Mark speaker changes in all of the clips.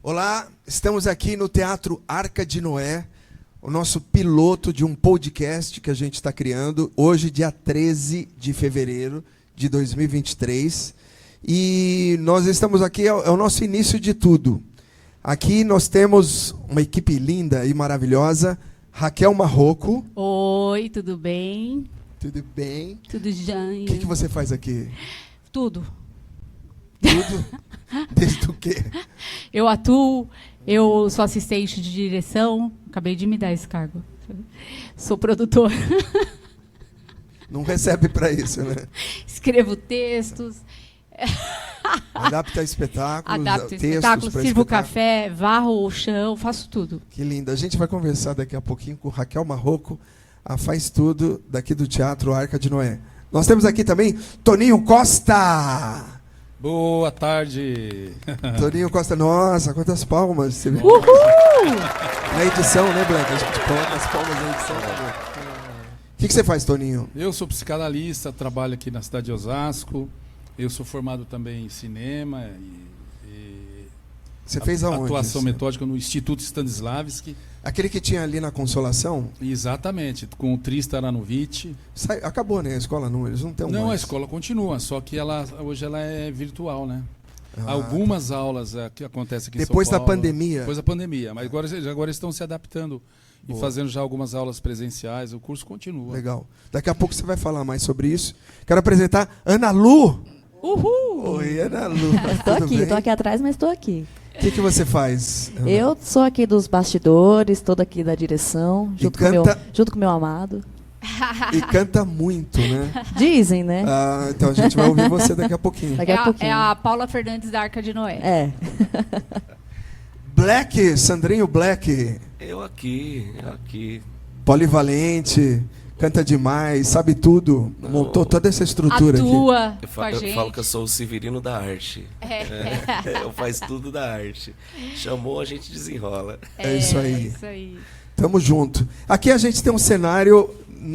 Speaker 1: Olá, estamos aqui no Teatro Arca de Noé, o nosso piloto de um podcast que a gente está criando, hoje, dia 13 de fevereiro de 2023. E nós estamos aqui, é o nosso início de tudo. Aqui nós temos uma equipe linda e maravilhosa, Raquel Marroco.
Speaker 2: Oi, tudo bem?
Speaker 1: Tudo bem?
Speaker 2: Tudo jóia.
Speaker 1: O que você faz aqui?
Speaker 2: Tudo.
Speaker 1: Tudo? Desde o quê?
Speaker 2: Eu atuo, eu sou assistente de direção, acabei de me dar esse cargo. Sou produtora.
Speaker 1: Não recebe para isso, né?
Speaker 2: Escrevo textos.
Speaker 1: Adapta espetáculos,
Speaker 2: Adapto
Speaker 1: textos
Speaker 2: espetáculos,
Speaker 1: para
Speaker 2: sirvo
Speaker 1: espetáculo.
Speaker 2: café, varro o chão, faço tudo.
Speaker 1: Que linda. A gente vai conversar daqui a pouquinho com Raquel Marroco, a faz tudo daqui do Teatro Arca de Noé. Nós temos aqui também Toninho Costa.
Speaker 3: Boa tarde.
Speaker 1: Toninho Costa, nossa, quantas palmas. Você vê?
Speaker 2: Uhul!
Speaker 1: Na edição, né, Blanca? A gente coloca as palmas na edição. O que você faz, Toninho?
Speaker 3: Eu sou psicanalista, trabalho aqui na cidade de Osasco. Eu sou formado também em cinema e
Speaker 1: Você fez aonde?
Speaker 3: atuação metódica no Instituto Stanislavski.
Speaker 1: Aquele que tinha ali na Consolação?
Speaker 3: Exatamente, com o Tris Taranovic.
Speaker 1: Acabou, né? A escola não, eles não estão mais.
Speaker 3: Não, a escola continua, só que hoje ela é virtual, né?
Speaker 1: Ah,
Speaker 3: Algumas aulas que acontecem aqui
Speaker 1: depois
Speaker 3: em São
Speaker 1: da
Speaker 3: Paulo.
Speaker 1: pandemia.
Speaker 3: Depois da pandemia, mas agora estão se adaptando e
Speaker 1: Boa.
Speaker 3: fazendo já algumas aulas presenciais. O curso continua.
Speaker 1: Legal. Daqui a pouco você vai falar mais sobre isso. Quero apresentar Ana Lu.
Speaker 2: Uhul!
Speaker 1: Oi, Ana Lu.
Speaker 4: Tô aqui atrás, mas estou aqui.
Speaker 1: O que você faz, Ana?
Speaker 4: Eu sou aqui dos bastidores, estou aqui da direção, junto com meu amado.
Speaker 1: E canta muito, né?
Speaker 4: Dizem, né?
Speaker 1: Ah, então a gente vai ouvir você daqui a pouquinho.
Speaker 4: Daqui a pouquinho.
Speaker 2: É a Paula Fernandes da Arca de Noé.
Speaker 4: É.
Speaker 1: Black, Sandrinho Black.
Speaker 5: Eu aqui.
Speaker 1: Polivalente, canta demais, sabe tudo.
Speaker 5: Não.
Speaker 1: Montou toda essa estrutura aqui.
Speaker 2: Atua
Speaker 5: Eu,
Speaker 2: com a
Speaker 5: eu
Speaker 2: gente.
Speaker 5: falo que eu sou o Severino da arte. Eu faço tudo da arte. Chamou, a gente desenrola.
Speaker 1: É isso aí.
Speaker 2: Isso aí.
Speaker 1: Tamo junto. Aqui a gente tem um cenário,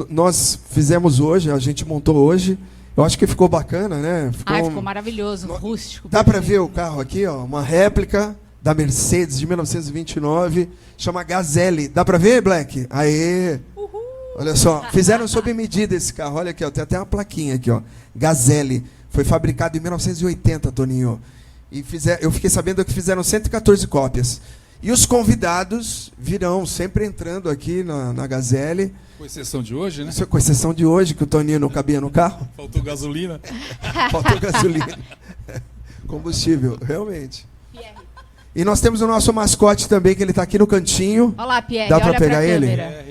Speaker 1: nós fizemos hoje, a gente montou hoje. Eu acho que ficou bacana, né?
Speaker 2: Ficou maravilhoso, rústico.
Speaker 1: Dá para ver o carro aqui, ó, uma réplica da Mercedes de 1929, chama Gazelle. Dá para ver, Black? Aê!
Speaker 2: Uhul!
Speaker 1: Olha só, fizeram sob medida esse carro. Olha aqui, ó, tem até uma plaquinha aqui, ó. Gazelle. Foi fabricado em 1980, Toninho. E eu fiquei sabendo que fizeram 114 cópias. E os convidados virão sempre entrando aqui na Gazelle.
Speaker 3: Com exceção de hoje, né?
Speaker 1: Isso é com exceção de hoje, que o Toninho não cabia no carro.
Speaker 3: Faltou gasolina.
Speaker 1: Faltou gasolina. Combustível, realmente. E nós temos o nosso mascote também, que ele está aqui no cantinho.
Speaker 2: Olha lá, Pierre,
Speaker 1: Dá pra
Speaker 2: olha
Speaker 1: pegar
Speaker 2: pra
Speaker 1: ele?
Speaker 2: câmera.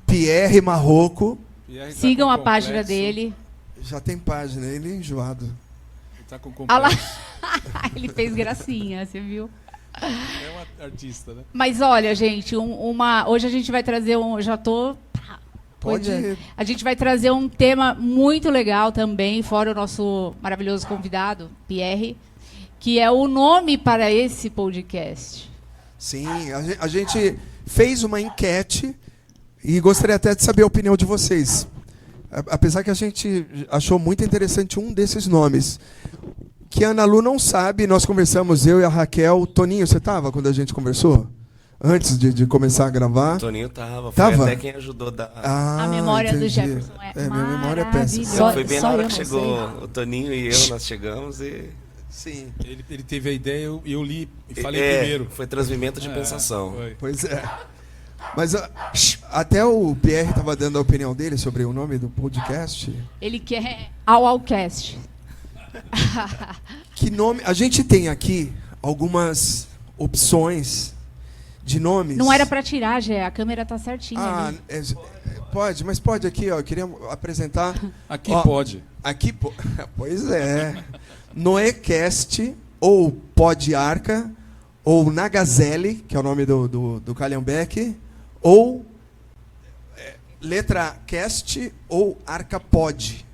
Speaker 1: Pierre Marroco.
Speaker 3: Pierre tá
Speaker 2: Sigam
Speaker 3: com
Speaker 2: a página
Speaker 3: complexo.
Speaker 2: dele.
Speaker 1: Já tem página, ele é enjoado.
Speaker 3: Ele tá com
Speaker 2: Olha lá.
Speaker 3: complexo.
Speaker 2: Ele fez gracinha, você viu?
Speaker 3: É um artista, né?
Speaker 2: Mas olha, gente, hoje a gente vai trazer Já tô...
Speaker 1: Pode
Speaker 2: Pois é.
Speaker 1: ir.
Speaker 2: A gente vai trazer um tema muito legal também, fora o nosso maravilhoso convidado, Pierre, que é o nome para esse podcast.
Speaker 1: Sim, a gente fez uma enquete e gostaria até de saber a opinião de vocês. Apesar que a gente achou muito interessante um desses nomes. Que a Ana Lu não sabe, nós conversamos, eu e a Raquel. Toninho, você estava quando a gente conversou? Antes de começar a gravar?
Speaker 5: O Toninho tava.
Speaker 1: Tava?
Speaker 5: Foi até quem ajudou a dar.
Speaker 1: Ah,
Speaker 2: A memória do
Speaker 1: entendi.
Speaker 2: Jefferson é
Speaker 1: minha memória é péssima.
Speaker 2: maravilhosa.
Speaker 5: Foi bem
Speaker 4: só
Speaker 5: na hora
Speaker 4: eu
Speaker 5: que
Speaker 4: não
Speaker 5: chegou o Toninho e eu, nós chegamos e...
Speaker 1: Sim,
Speaker 3: Ele teve a ideia, eu li e falei primeiro.
Speaker 5: Foi transmimento de
Speaker 3: É,
Speaker 5: pensação.
Speaker 3: foi.
Speaker 1: pois é. Mas até o Pierre estava dando a opinião dele sobre o nome do podcast.
Speaker 2: Ele quer Aucast.
Speaker 1: Que nome? A gente tem aqui algumas opções de nomes.
Speaker 2: Não era para tirar, Gé, a câmera tá certinha ali.
Speaker 1: Pode, mas pode aqui, ó. Eu queria apresentar.
Speaker 3: Aqui
Speaker 1: Ó,
Speaker 3: pode.
Speaker 1: Aqui, pois é. Noecast, ou Pod Arca, ou Nagazelle, que é o nome do Calhambeck, ou letra Cast, ou Arcapod.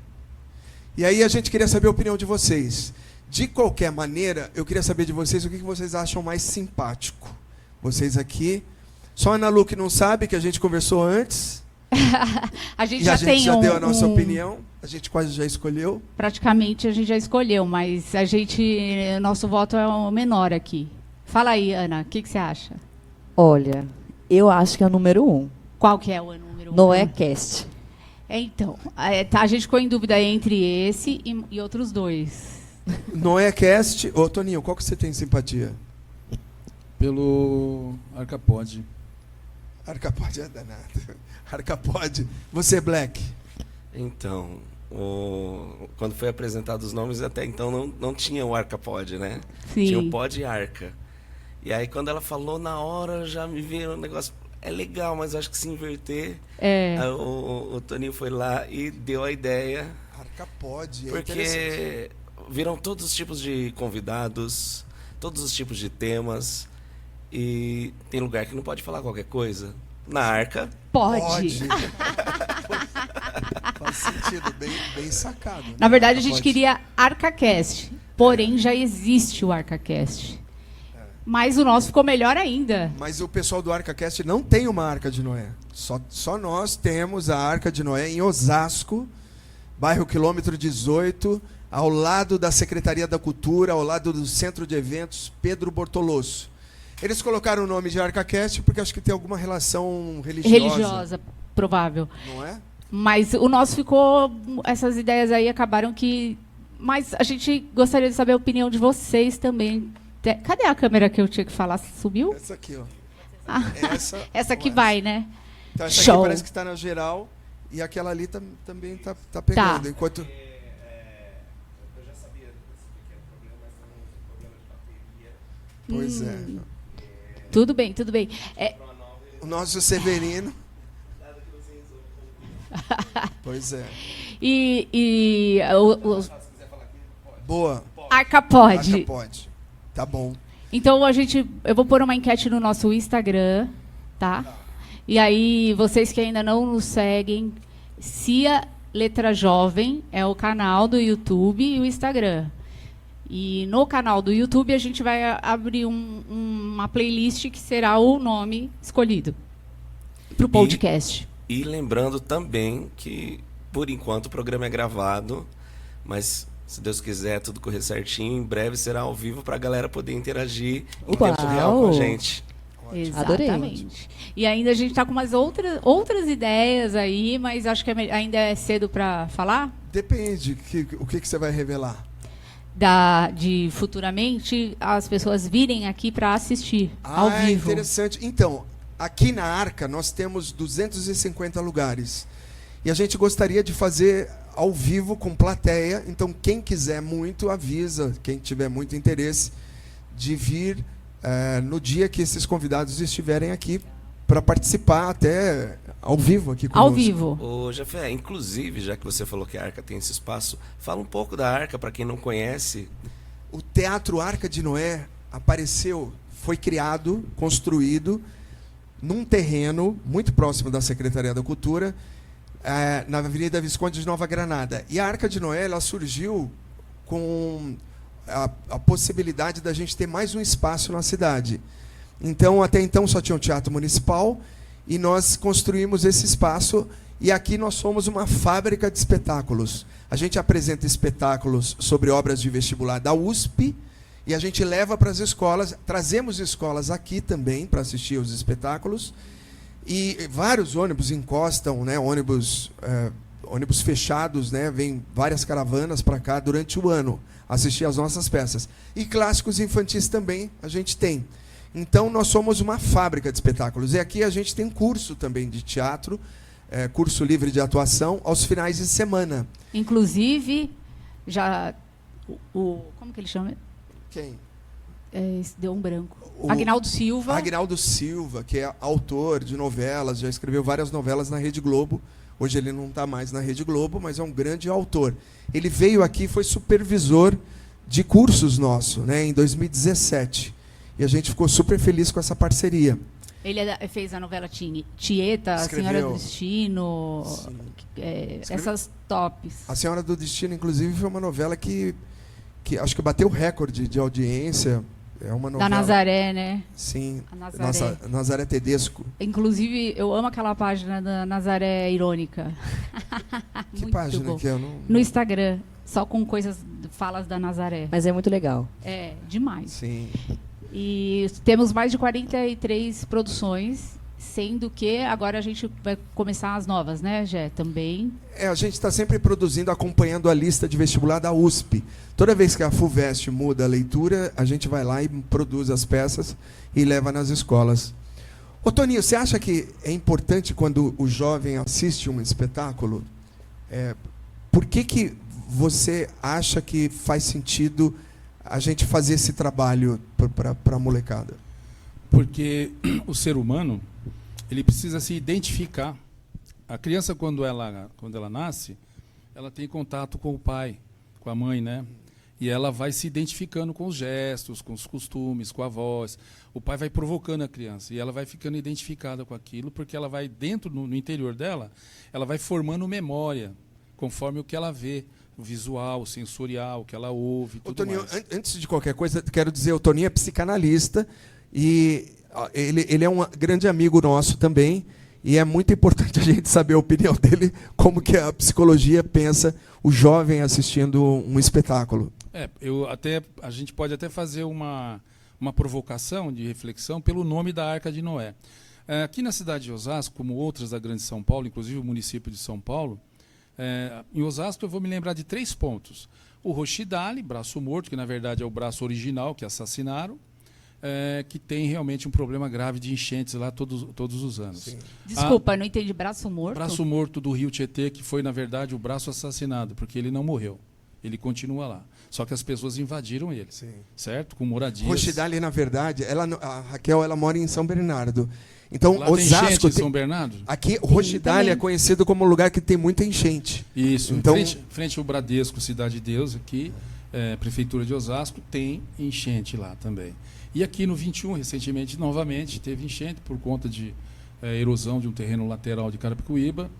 Speaker 1: E aí a gente queria saber a opinião de vocês. De qualquer maneira, eu queria saber de vocês o que vocês acham mais simpático. Vocês aqui. Só a Ana Lu que não sabe, que a gente conversou antes.
Speaker 2: A gente
Speaker 1: E
Speaker 2: já
Speaker 1: a gente
Speaker 2: tem
Speaker 1: já deu a nossa opinião. A gente quase já escolheu.
Speaker 2: Praticamente a gente já escolheu, mas nosso voto é o menor aqui. Fala aí, Ana, o que você acha?
Speaker 4: Olha, eu acho que é o número 1.
Speaker 2: Qual que é o número 1?
Speaker 4: Noécast.
Speaker 2: Então, a gente ficou em dúvida entre esse e outros dois.
Speaker 1: Noécast. Ô, Toninho, qual que você tem simpatia?
Speaker 3: Pelo Arcapod.
Speaker 1: Arcapod é danado. Arcapod. Você, Black?
Speaker 5: Então, quando foi apresentado os nomes, até então não tinha o Arcapod, né?
Speaker 2: Sim.
Speaker 5: Tinha o Pod e Arca. E aí, quando ela falou, na hora já me veio um negócio... É legal, mas acho que se inverter...
Speaker 2: É.
Speaker 5: Aí o Toninho foi lá e deu a ideia.
Speaker 1: Arcapod,
Speaker 5: Porque viram todos os tipos de convidados, todos os tipos de temas. E tem lugar que não pode falar qualquer coisa. Na Arca...
Speaker 2: Pode.
Speaker 1: Faz sentido, bem sacado. Né?
Speaker 2: Na verdade, a gente queria ArcaCast, porém já existe o ArcaCast. Mas o nosso ficou melhor ainda.
Speaker 1: Mas o pessoal do ArcaCast não tem uma Arca de Noé. Só nós temos a Arca de Noé em Osasco, bairro quilômetro 18, ao lado da Secretaria da Cultura, ao lado do Centro de Eventos Pedro Bortolosso. Eles colocaram o nome de ArcaCast porque acho que tem alguma relação
Speaker 2: religiosa, provável.
Speaker 1: Não é?
Speaker 2: Mas o nosso ficou... Essas ideias aí acabaram que... Mas a gente gostaria de saber a opinião de vocês também. Cadê a câmera que eu tinha que falar? Subiu?
Speaker 1: Essa aqui, ó.
Speaker 2: Ah, essa aqui vai, né?
Speaker 1: Então, essa
Speaker 2: Show.
Speaker 1: aqui parece que está na geral e aquela ali também está pegando.
Speaker 2: Tá.
Speaker 1: Enquanto...
Speaker 5: Eu já sabia desse pequeno problema, mas tem um problema de bateria.
Speaker 1: Pois é.
Speaker 2: Tudo bem, tudo bem.
Speaker 1: O nosso Severino. Pois é. Boa.
Speaker 2: ArcaPod.
Speaker 1: ArcaPod. Tá bom.
Speaker 2: Então eu vou pôr uma enquete no nosso Instagram, tá? E aí, vocês que ainda não nos seguem, Cia Letra Jovem é o canal do YouTube e o Instagram. E no canal do YouTube a gente vai abrir uma playlist que será o nome escolhido para o podcast.
Speaker 5: E lembrando também que, por enquanto, o programa é gravado, mas, se Deus quiser, tudo correr certinho, em breve será ao vivo para a galera poder interagir em tempo real com a gente.
Speaker 2: Exatamente.
Speaker 4: Adorei.
Speaker 2: E ainda a gente está com umas outras ideias aí, mas acho que ainda é cedo para falar.
Speaker 1: Depende. O que você vai revelar?
Speaker 2: De futuramente as pessoas virem aqui para assistir ao vivo.
Speaker 1: Interessante. Então, aqui na Arca nós temos 250 lugares. E a gente gostaria de fazer ao vivo com plateia. Então, quem quiser muito, avisa. Quem tiver muito interesse de vir no dia que esses convidados estiverem aqui para participar até ao vivo aqui conosco.
Speaker 2: Ao vivo.
Speaker 5: Ô, Jafé, inclusive, já que você falou que a Arca tem esse espaço, fala um pouco da Arca para quem não conhece.
Speaker 1: O Teatro Arca de Noé foi criado, construído num terreno muito próximo da Secretaria da Cultura, na Avenida Visconde de Nova Granada. E a Arca de Noé ela surgiu com a possibilidade da gente ter mais um espaço na cidade. Então, até então só tinha um teatro municipal e nós construímos esse espaço e aqui nós somos uma fábrica de espetáculos. A gente apresenta espetáculos sobre obras de vestibular da USP e a gente leva para as escolas, trazemos escolas aqui também para assistir aos espetáculos e vários ônibus encostam, né, ônibus fechados, né, vem várias caravanas para cá durante o ano assistir às nossas peças. E clássicos infantis também a gente tem. Então, nós somos uma fábrica de espetáculos. E aqui a gente tem curso também de teatro, curso livre de atuação, aos finais de semana.
Speaker 2: Inclusive, como que ele chama?
Speaker 1: Quem?
Speaker 2: Deu um branco. Aguinaldo Silva.
Speaker 1: Aguinaldo Silva, que é autor de novelas, já escreveu várias novelas na Rede Globo. Hoje ele não está mais na Rede Globo, mas é um grande autor. Ele veio aqui e foi supervisor de cursos nosso, né, em 2017. E a gente ficou super feliz com essa parceria.
Speaker 2: Ele fez a novela Tieta, A Senhora do Destino, essas tops.
Speaker 1: A Senhora do Destino, inclusive, foi uma novela que acho que bateu recorde de audiência. É uma novela...
Speaker 2: Da Nazaré, né?
Speaker 1: Sim,
Speaker 2: a Nazaré.
Speaker 1: Nazaré Tedesco.
Speaker 2: Inclusive, eu amo aquela página da Nazaré Irônica.
Speaker 1: Que
Speaker 2: muito
Speaker 1: página
Speaker 2: bom.
Speaker 1: que é?
Speaker 2: No Instagram, só com falas da Nazaré.
Speaker 4: Mas é muito legal.
Speaker 2: É, demais.
Speaker 1: Sim.
Speaker 2: E temos mais de 43 produções, sendo que agora a gente vai começar as novas, né, Gé? Também.
Speaker 1: A gente está sempre produzindo, acompanhando a lista de vestibular da USP. Toda vez que a FUVEST muda a leitura, a gente vai lá e produz as peças e leva nas escolas. Ô, Toninho, você acha que é importante quando o jovem assiste um espetáculo? Por que você acha que faz sentido a gente fazer esse trabalho para a molecada?
Speaker 3: Porque o ser humano, ele precisa se identificar. A criança, quando ela nasce, ela tem contato com o pai, com a mãe, né? E ela vai se identificando com os gestos, com os costumes, com a voz. O pai vai provocando a criança e ela vai ficando identificada com aquilo, porque ela vai dentro, no interior dela, ela vai formando memória, conforme o que ela vê, o visual, o sensorial, o que ela ouve, tudo
Speaker 1: Toninho,
Speaker 3: mais.
Speaker 1: antes de qualquer coisa, quero dizer, o Toninho é psicanalista e ele é um grande amigo nosso também, e é muito importante a gente saber a opinião dele, como que a psicologia pensa o jovem assistindo um espetáculo.
Speaker 3: A gente pode até fazer uma provocação de reflexão pelo nome da Arca de Noé. Aqui na cidade de Osasco, como outras da Grande São Paulo, inclusive o município de São Paulo, em Osasco eu vou me lembrar de 3 pontos. O Rochidale, braço morto, que na verdade é o braço original que assassinaram, que tem realmente um problema grave de enchentes lá todos os anos.
Speaker 1: Sim.
Speaker 2: Desculpa, não entendi. Braço morto?
Speaker 3: Braço morto do Rio Tietê, que foi, na verdade, o braço assassinado, porque ele não morreu. Ele continua lá. Só que as pessoas invadiram ele,
Speaker 1: Sim.
Speaker 3: certo? Com moradias.
Speaker 1: Rochidale, na verdade, a Raquel ela mora em São Bernardo. Então,
Speaker 3: Lá
Speaker 1: Osasco
Speaker 3: tem enchente em São Bernardo?
Speaker 1: Aqui, Rochidale
Speaker 2: também.
Speaker 1: é conhecido como um lugar que tem muita enchente.
Speaker 3: Isso.
Speaker 1: Então,
Speaker 3: frente ao Bradesco, Cidade de Deus, aqui, Prefeitura de Osasco, tem enchente lá também. E aqui no 21, recentemente, novamente, teve enchente por conta de erosão de um terreno lateral de Carapicuíba.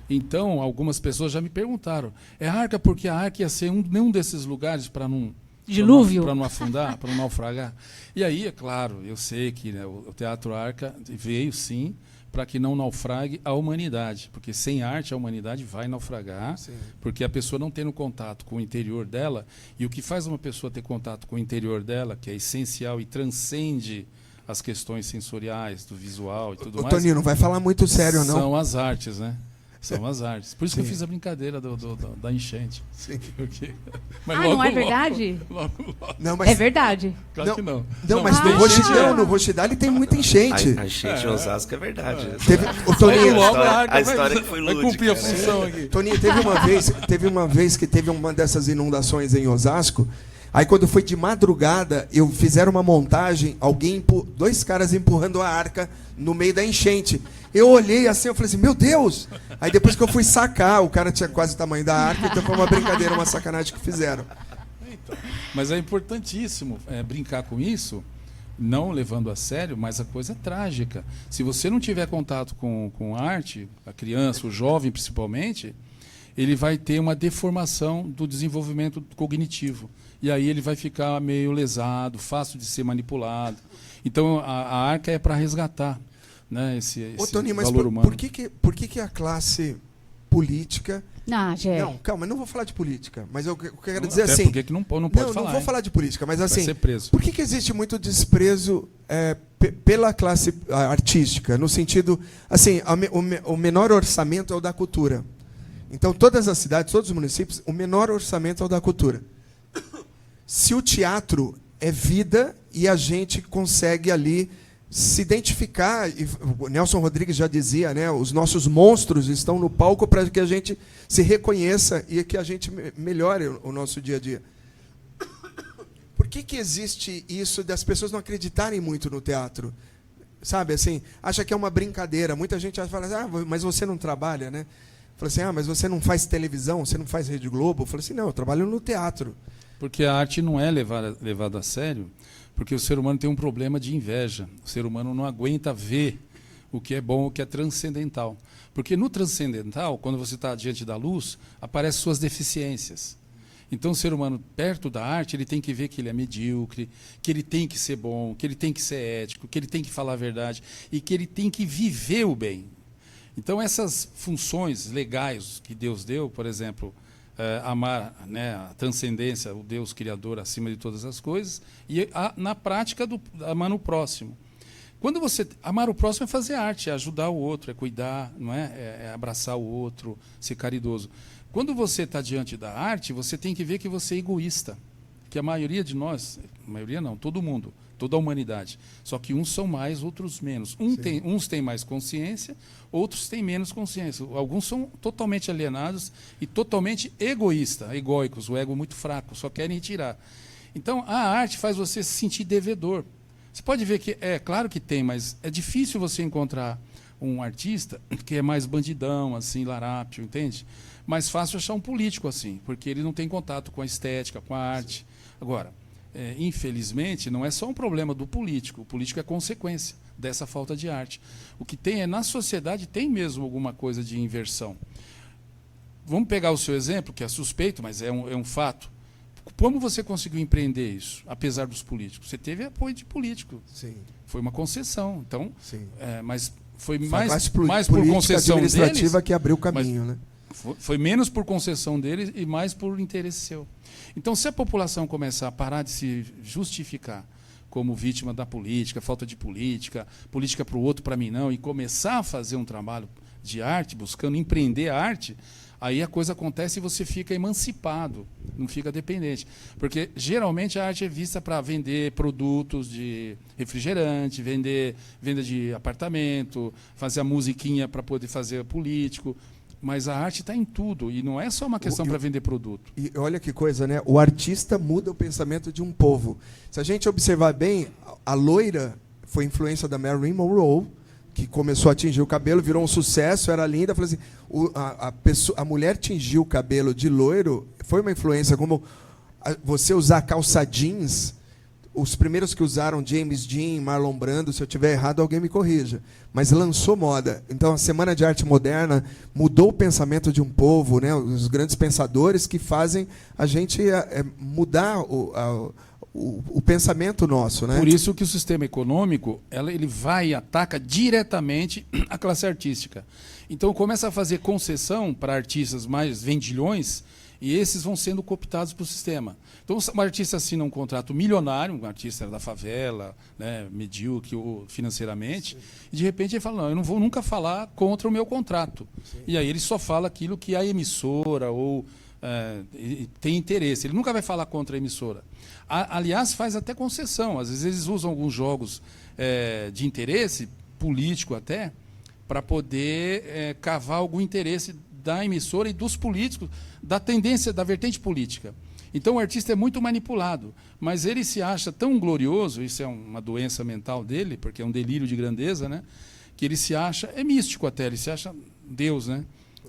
Speaker 3: Então, algumas pessoas já me perguntaram, Arca porque a Arca ia ser nenhum desses lugares para não...
Speaker 2: Dilúvio?
Speaker 3: Para não afundar, para não naufragar. E aí, é claro, eu sei que, né, o Teatro Arca veio, sim, para que não naufrague a humanidade. Porque sem arte a humanidade vai naufragar,
Speaker 1: Sim.
Speaker 3: porque a pessoa não tendo contato com o interior dela, e o que faz uma pessoa ter contato com o interior dela, que é essencial e transcende as questões sensoriais, do visual e tudo mais...
Speaker 1: Toninho, não vai falar muito sério, não.
Speaker 3: São as artes, né? São as artes. Por isso que eu
Speaker 1: Sim.
Speaker 3: fiz a brincadeira da enchente.
Speaker 1: Sim.
Speaker 3: Mas
Speaker 2: Não é verdade?
Speaker 3: Logo.
Speaker 1: Não, mas,
Speaker 2: É verdade.
Speaker 3: Claro
Speaker 1: Não,
Speaker 3: que não.
Speaker 1: não, mas no
Speaker 3: enchente
Speaker 1: Rochidale, no Rochidale tem muita enchente.
Speaker 5: A enchente em Osasco é verdade.
Speaker 1: O Toninho,
Speaker 3: Logo,
Speaker 5: a história que foi
Speaker 3: vai
Speaker 5: lúdica,
Speaker 3: cumprir a
Speaker 5: né?
Speaker 3: função aqui.
Speaker 1: Toninho, teve uma vez que teve uma dessas inundações em Osasco. Aí quando foi de madrugada, fizeram uma montagem, 2 caras empurrando a arca no meio da enchente. Eu olhei assim, eu falei assim, meu Deus! Aí depois que eu fui sacar, o cara tinha quase o tamanho da arca, então foi uma brincadeira, uma sacanagem que fizeram.
Speaker 3: Então, mas é importantíssimo brincar com isso, não levando a sério, mas a coisa é trágica. Se você não tiver contato com arte, a criança, o jovem principalmente, ele vai ter uma deformação do desenvolvimento cognitivo. E aí ele vai ficar meio lesado, fácil de ser manipulado. Então a arca é para resgatar, né, esse
Speaker 1: Toninho, mas
Speaker 3: valor humano.
Speaker 1: por que a classe política...
Speaker 2: Não, Gé.
Speaker 1: Não, calma, eu não vou falar de política, mas eu quero dizer
Speaker 3: Até
Speaker 1: assim...
Speaker 3: porque que não pode falar.
Speaker 1: Não vou falar de política, mas assim...
Speaker 3: Vai ser preso.
Speaker 1: Por que existe muito desprezo pela classe artística? No sentido, assim, o menor orçamento é o da cultura. Então, todas as cidades, todos os municípios, o menor orçamento é o da cultura. Se o teatro é vida e a gente consegue ali se identificar, e o Nelson Rodrigues já dizia, né, os nossos monstros estão no palco para que a gente se reconheça e que a gente melhore o nosso dia a dia. Por que existe isso das pessoas não acreditarem muito no teatro? Sabe, assim, acha que é uma brincadeira. Muita gente fala assim, mas você não trabalha, né? Fala assim, mas você não faz televisão, você não faz Rede Globo? Eu falo assim, não, eu trabalho no teatro.
Speaker 3: Porque a arte não é levada a sério, porque o ser humano tem um problema de inveja. O ser humano não aguenta ver o que é bom, o que é transcendental. Porque no transcendental, quando você está diante da luz, aparecem suas deficiências. Então o ser humano, perto da arte, ele tem que ver que ele é medíocre, que ele tem que ser bom, que ele tem que ser ético, que ele tem que falar a verdade e que ele tem que viver o bem. Então essas funções legais que Deus deu, por exemplo, amar, né, a transcendência, o Deus Criador acima de todas as coisas, e na prática amar o próximo. Quando você amar o próximo é fazer arte, é ajudar o outro, é cuidar, não é abraçar o outro, ser caridoso. Quando você está diante da arte, você tem que ver que você é egoísta, que a maioria de nós, maioria não, todo mundo, toda a humanidade, só que uns são mais, outros menos. Uns têm mais consciência, outros têm menos consciência. Alguns são totalmente alienados e totalmente egóicos, o ego muito fraco, só querem tirar. Então, a arte faz você se sentir devedor. Você pode ver que, claro que tem, mas é difícil você encontrar um artista que é mais bandidão, assim, larápio, entende? Mais fácil achar um político assim, porque ele não tem contato com a estética, com a arte. Agora, infelizmente, não é só um problema do político. O político é consequência dessa falta de arte. O que tem na sociedade tem mesmo alguma coisa de inversão. Vamos pegar o seu exemplo, que é suspeito, mas é um fato. Como você conseguiu empreender isso, apesar dos políticos? Você teve apoio de político.
Speaker 1: Sim.
Speaker 3: Foi uma concessão. Então,
Speaker 1: sim.
Speaker 3: Mas foi mais por
Speaker 1: concessão administrativa
Speaker 3: deles,
Speaker 1: que abriu o caminho, né?
Speaker 3: Foi menos por concessão deles e mais por interesse seu. Então, se a população começar a parar de se justificar como vítima da política, falta de política para o outro, para mim não, e começar a fazer um trabalho de arte, buscando empreender a arte, aí a coisa acontece e você fica emancipado, não fica dependente. Porque, geralmente, a arte é vista para vender produtos de refrigerante, venda de apartamento, fazer a musiquinha para poder fazer político. Mas a arte está em tudo, e não é só uma questão para vender produto.
Speaker 1: E olha que coisa, né? O artista muda o pensamento de um povo. Se a gente observar bem, a loira foi influência da Marilyn Monroe, que começou a tingir o cabelo, virou um sucesso, era linda. Falei assim, a mulher tingiu o cabelo de loiro, foi uma influência, como você usar calça jeans. Os primeiros que usaram James Dean, Marlon Brando, se eu estiver errado, alguém me corrija. Mas lançou moda. Então, a Semana de Arte Moderna mudou o pensamento de um povo, né? Os grandes pensadores que fazem a gente mudar o pensamento nosso, né?
Speaker 3: Por isso que o sistema econômico ele vai e ataca diretamente a classe artística. Então, começa a fazer concessão para artistas mais vendilhões, e esses vão sendo cooptados para o sistema. Então, um artista assina um contrato milionário, um artista da favela, né, medíocre financeiramente, e de repente ele fala, não, eu não vou nunca falar contra o meu contrato. Sim. E aí ele só fala aquilo que a emissora ou tem interesse. Ele nunca vai falar contra a emissora. Aliás, faz até concessão. Às vezes eles usam alguns jogos de interesse, político até, para poder cavar algum interesse da emissora e dos políticos, da tendência, da vertente política. Então o artista é muito manipulado, mas ele se acha tão glorioso, isso é uma doença mental dele, porque é um delírio de grandeza, né? Que ele se acha, é místico até, ele se acha Deus, né?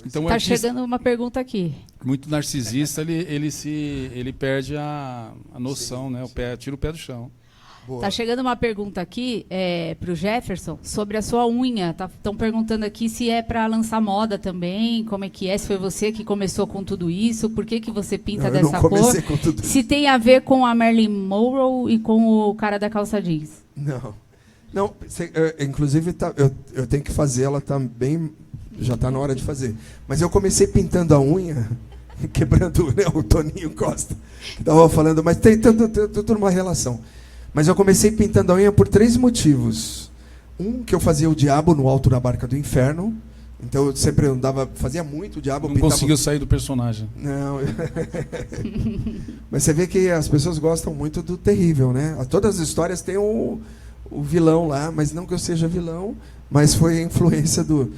Speaker 3: Então,
Speaker 2: está chegando uma pergunta aqui.
Speaker 3: Muito narcisista, ele perde a noção, né? Tira o pé do chão.
Speaker 2: Está chegando uma pergunta aqui para o Jefferson sobre a sua unha. Estão perguntando aqui se é para lançar moda também, como é que é, se foi você que começou com tudo isso, por que você pinta dessa cor, se tem a ver com a Marilyn Monroe e com o cara da calça jeans.
Speaker 1: Não, inclusive eu tenho que fazer, ela está bem, já está na hora de fazer. Mas eu comecei pintando a unha, quebrando, né, o Toninho Costa, que estava falando, mas tem tudo uma relação. Mas eu comecei pintando a unha por 3 motivos. Um, que eu fazia o diabo no alto da barca do inferno. Então eu sempre fazia muito o diabo.
Speaker 3: Não conseguiu sair do personagem.
Speaker 1: Não. Mas você vê que as pessoas gostam muito do terrível, né? Todas as histórias têm o vilão lá, mas não que eu seja vilão, mas foi a influência do...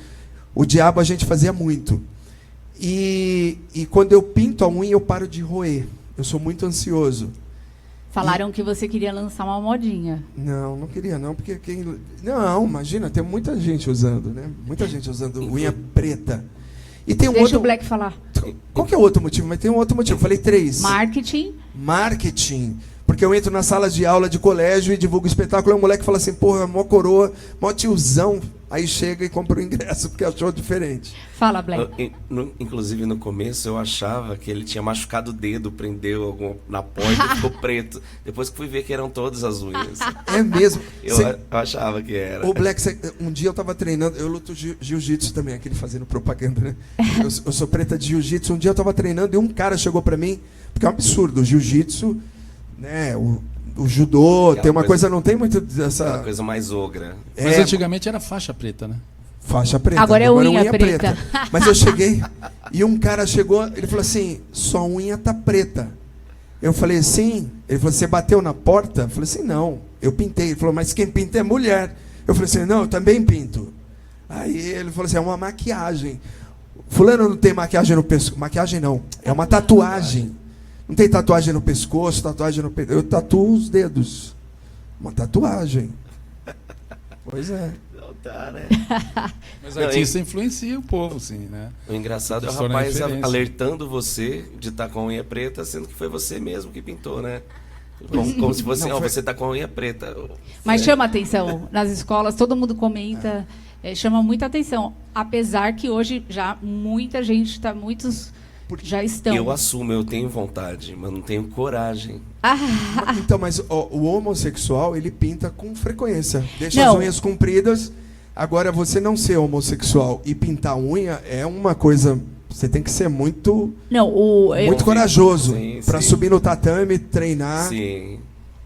Speaker 1: O diabo a gente fazia muito. E quando eu pinto a unha, eu paro de roer. Eu sou muito ansioso.
Speaker 2: Falaram que você queria lançar uma modinha.
Speaker 1: Não queria não, porque não, imagina, tem muita gente usando, né? Muita gente usando unha preta. E tem
Speaker 2: Deixa o Black falar.
Speaker 1: Qual que é o outro motivo? Mas tem um outro motivo, falei 3.
Speaker 2: Marketing.
Speaker 1: Marketing. Porque eu entro na sala de aula de colégio e divulgo espetáculo, e o moleque fala assim, porra, mó coroa, mó tiozão. Aí chega e compra o ingresso porque achou diferente.
Speaker 2: Fala, Black.
Speaker 5: Inclusive, no começo, eu achava que ele tinha machucado o dedo, prendeu na porta e ficou preto. Depois que fui ver que eram todas as unhas.
Speaker 1: É mesmo.
Speaker 5: Eu achava que era.
Speaker 1: Ô, Black, um dia eu tava treinando, eu luto jiu-jitsu também, aquele fazendo propaganda, né? Eu sou preta de jiu-jitsu. Um dia eu tava treinando e um cara chegou pra mim, porque é um absurdo, o jiu-jitsu, né, o judô,
Speaker 5: Aquela
Speaker 1: tem uma coisa, não tem muito dessa...
Speaker 5: Aquela coisa mais ogra.
Speaker 3: Mas antigamente era faixa preta, né?
Speaker 1: Faixa preta.
Speaker 2: Agora é unha preta.
Speaker 1: Mas eu cheguei e um cara chegou, ele falou assim, sua unha tá preta. Eu falei, sim. Ele falou, você bateu na porta? Eu falei assim, não, eu pintei. Ele falou, mas quem pinta é mulher. Eu falei assim, não, eu também pinto. Aí ele falou assim, é uma maquiagem. Fulano não tem maquiagem no pescoço. Maquiagem não, é uma tatuagem. Não tem tatuagem no pescoço, tatuagem no peito. Eu tatuo os dedos. Uma tatuagem. Pois é.
Speaker 5: Não tá, né?
Speaker 3: Mas o artista influencia o povo, sim, né?
Speaker 5: O engraçado é o
Speaker 3: Isso torna
Speaker 5: rapaz
Speaker 3: referência.
Speaker 5: alertando você de estar com a unha preta, sendo que foi você mesmo que pintou, né? Como se fosse,
Speaker 1: Não, foi-
Speaker 5: você tá com a unha preta.
Speaker 2: Mas chama atenção. Nas escolas, todo mundo comenta, chama muita atenção. Apesar que hoje já muita gente está, muitos já estão.
Speaker 5: Eu assumo, eu tenho vontade, mas não tenho coragem.
Speaker 1: Então, mas o homossexual, ele pinta com frequência. Deixa
Speaker 2: Não.
Speaker 1: as unhas compridas. Agora, você não ser homossexual e pintar unha é uma coisa... Você tem que ser muito
Speaker 2: Não,
Speaker 1: corajoso
Speaker 5: Sim,
Speaker 1: para
Speaker 5: sim.
Speaker 1: subir no tatame, treinar.
Speaker 5: Sim.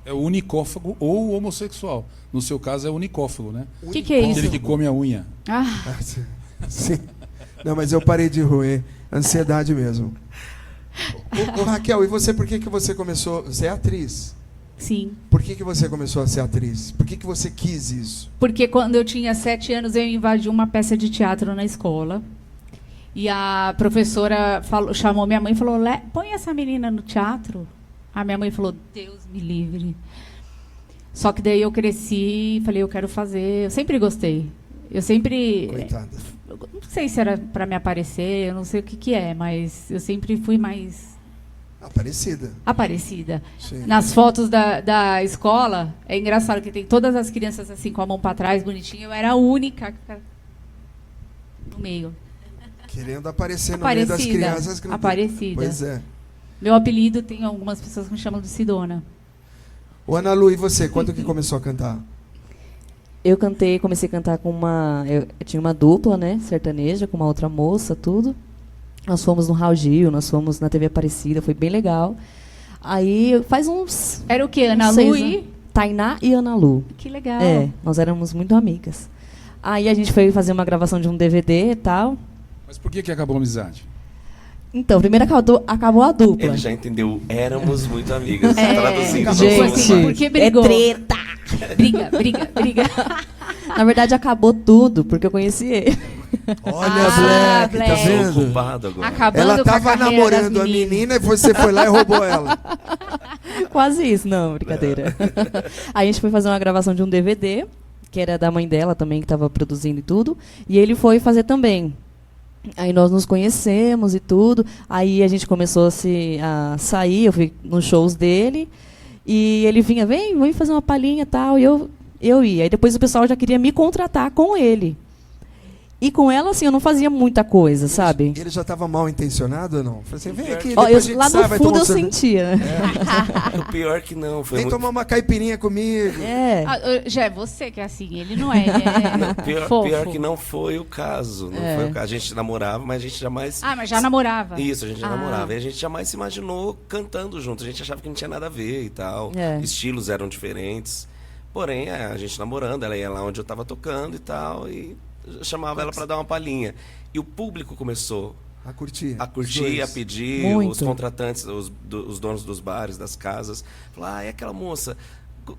Speaker 3: É o unicófago ou o homossexual. No seu caso é o unicófago, né?
Speaker 2: O que é isso?
Speaker 3: Aquele que come a unha.
Speaker 2: Ah,
Speaker 1: Ah, sim. Não, mas eu parei de roer. Ansiedade mesmo. Ô, Raquel, e você, por que você começou... Você é atriz.
Speaker 2: sim.
Speaker 1: Por que você começou a ser atriz? Por que você quis isso?
Speaker 2: Porque quando eu tinha 7 anos, eu invadi uma peça de teatro na escola. E a professora chamou minha mãe e falou, põe essa menina no teatro. A minha mãe falou, Deus me livre. Só que daí eu cresci e falei, eu quero fazer. Eu sempre gostei. Eu sempre...
Speaker 1: Coitada.
Speaker 2: Não sei se era para me aparecer, eu não sei o que é, mas eu sempre fui mais
Speaker 1: Aparecida.
Speaker 2: aparecida.
Speaker 1: Sim.
Speaker 2: Nas fotos da escola, é engraçado que tem todas as crianças assim com a mão para trás, bonitinha. Eu era a única no meio.
Speaker 1: Querendo aparecer no meio das
Speaker 2: Aparecida.
Speaker 1: crianças.
Speaker 2: Aparecida.
Speaker 1: Pois é.
Speaker 2: Meu apelido, tem algumas pessoas que me chamam de Sidona.
Speaker 1: O Ana Lu, e você? Quando que começou a cantar?
Speaker 4: Eu comecei a cantar com eu tinha uma dupla, né, sertaneja, com uma outra moça, tudo. Nós fomos no Raul Gil, nós fomos na TV Aparecida, foi bem legal. Aí faz uns...
Speaker 2: Era o quê? Ana
Speaker 4: uns
Speaker 2: Lu
Speaker 4: 6
Speaker 2: e...
Speaker 4: anos. Tainá e Ana Lu.
Speaker 2: Que legal.
Speaker 4: É, nós éramos muito amigas. Aí a gente foi fazer uma gravação de um DVD e tal.
Speaker 3: Mas por que acabou a amizade?
Speaker 4: Então, primeiro acabou a dupla.
Speaker 5: Ele já entendeu, éramos muito amigas.
Speaker 2: É,
Speaker 5: Traduzindo.
Speaker 4: gente,
Speaker 2: Por que brigou?
Speaker 4: é treta.
Speaker 2: Briga.
Speaker 4: Na verdade, acabou tudo, porque eu conheci ele.
Speaker 1: Olha, Black, tá
Speaker 2: Black.
Speaker 5: Sou
Speaker 1: vendo?
Speaker 5: culpado agora.
Speaker 2: Acabando
Speaker 1: Ela
Speaker 2: com a
Speaker 1: tava
Speaker 2: carreira
Speaker 1: namorando
Speaker 2: das
Speaker 1: a
Speaker 2: meninas.
Speaker 1: menina e você foi lá e roubou ela.
Speaker 4: Quase isso, não, brincadeira. Aí a gente foi fazer uma gravação de um DVD, que era da mãe dela também, que estava produzindo e tudo. E ele foi fazer também. Aí nós nos conhecemos e tudo. Aí a gente começou a sair, eu fui nos shows dele. E ele vinha, vem fazer uma palhinha e tal. E eu ia. Aí depois o pessoal já queria me contratar com ele. E com ela, assim, eu não fazia muita coisa, sabe?
Speaker 1: Ele já estava mal intencionado ou não? Falei assim, vem aqui,
Speaker 4: Ó,
Speaker 1: depois a gente
Speaker 4: lá
Speaker 1: sai,
Speaker 4: no
Speaker 1: vai
Speaker 4: fundo
Speaker 1: tomar
Speaker 4: eu
Speaker 1: um sorvete.
Speaker 4: sentia.
Speaker 5: O pior que não, foi
Speaker 1: Vem
Speaker 5: muito...
Speaker 1: tomar uma caipirinha comigo.
Speaker 4: É.
Speaker 2: Já é você que é assim, ele não é. Ele é fofo.
Speaker 5: Pior que não foi o caso. Não foi o caso. A gente namorava, mas a gente jamais...
Speaker 2: Ah, mas já namorava.
Speaker 5: Isso, a gente já
Speaker 2: Ah.
Speaker 5: namorava. E a gente jamais se imaginou cantando junto. A gente achava que não tinha nada a ver e tal.
Speaker 4: É.
Speaker 5: Estilos eram diferentes. Porém, a gente namorando, ela ia lá onde eu tava tocando e tal. E eu chamava ela para dar uma palhinha. E o público começou
Speaker 1: A curtir.
Speaker 5: a
Speaker 1: os
Speaker 5: curtir,
Speaker 1: dois.
Speaker 5: a pedir,
Speaker 4: Muito.
Speaker 5: os contratantes, os donos dos bares, das casas. Falar, é aquela moça,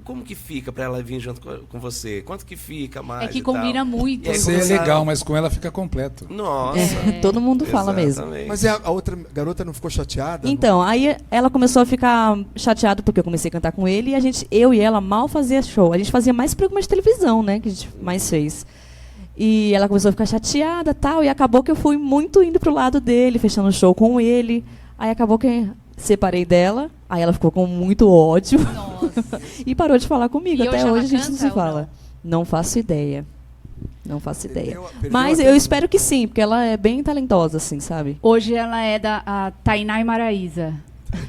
Speaker 5: como que fica para ela vir junto com você? Quanto que fica mais?
Speaker 2: É que
Speaker 5: e tal?
Speaker 2: combina muito.
Speaker 5: E aí
Speaker 3: Você é
Speaker 5: começaram-
Speaker 3: legal, mas com ela fica completo.
Speaker 5: Nossa.
Speaker 4: Todo mundo fala mesmo.
Speaker 5: Exatamente.
Speaker 1: Mas a outra garota não ficou chateada?
Speaker 4: Então, aí ela começou a ficar chateada porque eu comecei a cantar com ele e eu e ela mal fazia show. A gente fazia mais programa de televisão, né, que a gente mais fez. E ela começou a ficar chateada e tal, e acabou que eu fui muito indo pro lado dele, fechando show com ele. Aí acabou que separei dela, Aí ela ficou com muito ódio
Speaker 2: Nossa.
Speaker 4: e parou de falar comigo.
Speaker 2: E
Speaker 4: Até
Speaker 2: hoje ela
Speaker 4: hoje a gente não
Speaker 2: canta
Speaker 4: se
Speaker 2: ou
Speaker 4: fala. Não faço ideia. Não faço ideia.
Speaker 1: Perdeu
Speaker 4: Mas
Speaker 1: até
Speaker 4: eu
Speaker 1: o-
Speaker 4: espero que sim, porque ela é bem talentosa, assim, sabe?
Speaker 2: Hoje ela é da a Tainá e Maraísa.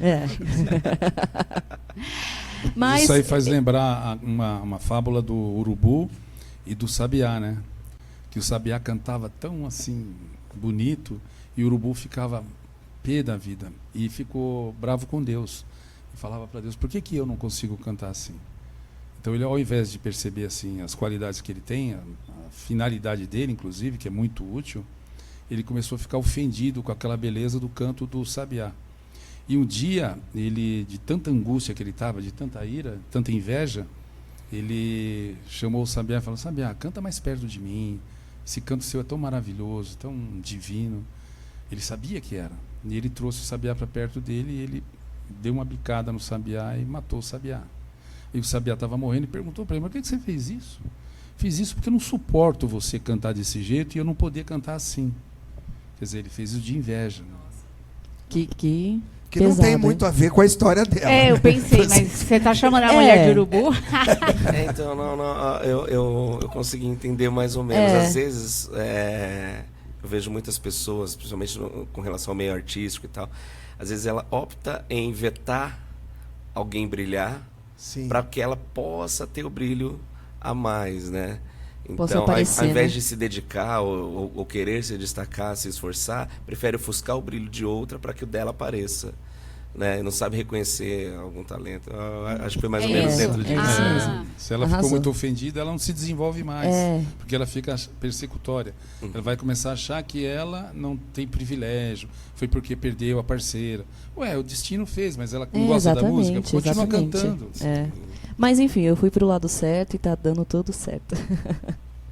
Speaker 4: É. Mas
Speaker 3: Isso aí faz lembrar uma fábula do urubu e do sabiá, né? Que o sabiá cantava tão assim bonito e o urubu ficava pé da vida e ficou bravo com Deus e falava para Deus: por que eu não consigo cantar assim? Então ele, ao invés de perceber assim as qualidades que ele tem, a finalidade dele, inclusive, que é muito útil, ele começou a ficar ofendido com aquela beleza do canto do sabiá. E um dia, ele, de tanta angústia que ele estava, de tanta ira, tanta inveja, ele chamou o sabiá e falou: sabiá, canta mais perto de mim, esse canto seu é tão maravilhoso, tão divino. Ele sabia que era. E ele trouxe o sabiá para perto dele e ele deu uma bicada no sabiá e matou o sabiá. E o sabiá estava morrendo e perguntou para ele: mas por que você fez isso? Fiz isso porque eu não suporto você cantar desse jeito e eu não poder cantar assim. Quer dizer, ele fez isso de inveja.
Speaker 4: que
Speaker 1: Que não
Speaker 4: pesado,
Speaker 1: tem
Speaker 4: hein?
Speaker 1: muito a ver com a história dela.
Speaker 2: É, eu pensei, mas você tá chamando a
Speaker 4: É.
Speaker 2: mulher de urubu?
Speaker 5: Então, eu consegui entender mais ou menos.
Speaker 4: É.
Speaker 5: Às vezes, eu vejo muitas pessoas, principalmente com relação ao meio artístico e tal, às vezes ela opta em vetar alguém brilhar
Speaker 1: Sim.
Speaker 5: para que ela possa ter o brilho a mais, né?
Speaker 4: Possa
Speaker 5: Então,
Speaker 4: aparecer,
Speaker 5: ao invés
Speaker 4: né?
Speaker 5: de se dedicar ou querer se destacar, se esforçar, prefere ofuscar o brilho de outra para que o dela apareça. Né? Não sabe reconhecer algum talento. Acho que foi mais ou menos
Speaker 2: isso,
Speaker 5: dentro disso.
Speaker 4: isso
Speaker 2: Ah.
Speaker 4: mesmo.
Speaker 3: Se ela
Speaker 4: Arrasou.
Speaker 3: ficou muito ofendida, ela não se desenvolve mais, porque ela fica persecutória. Ela vai começar a achar que ela não tem privilégio, foi porque perdeu a parceira. Ué, o destino fez, mas ela não gosta da música, continua
Speaker 4: exatamente.
Speaker 3: cantando.
Speaker 4: É. Mas enfim, eu fui pro lado certo e tá dando tudo certo.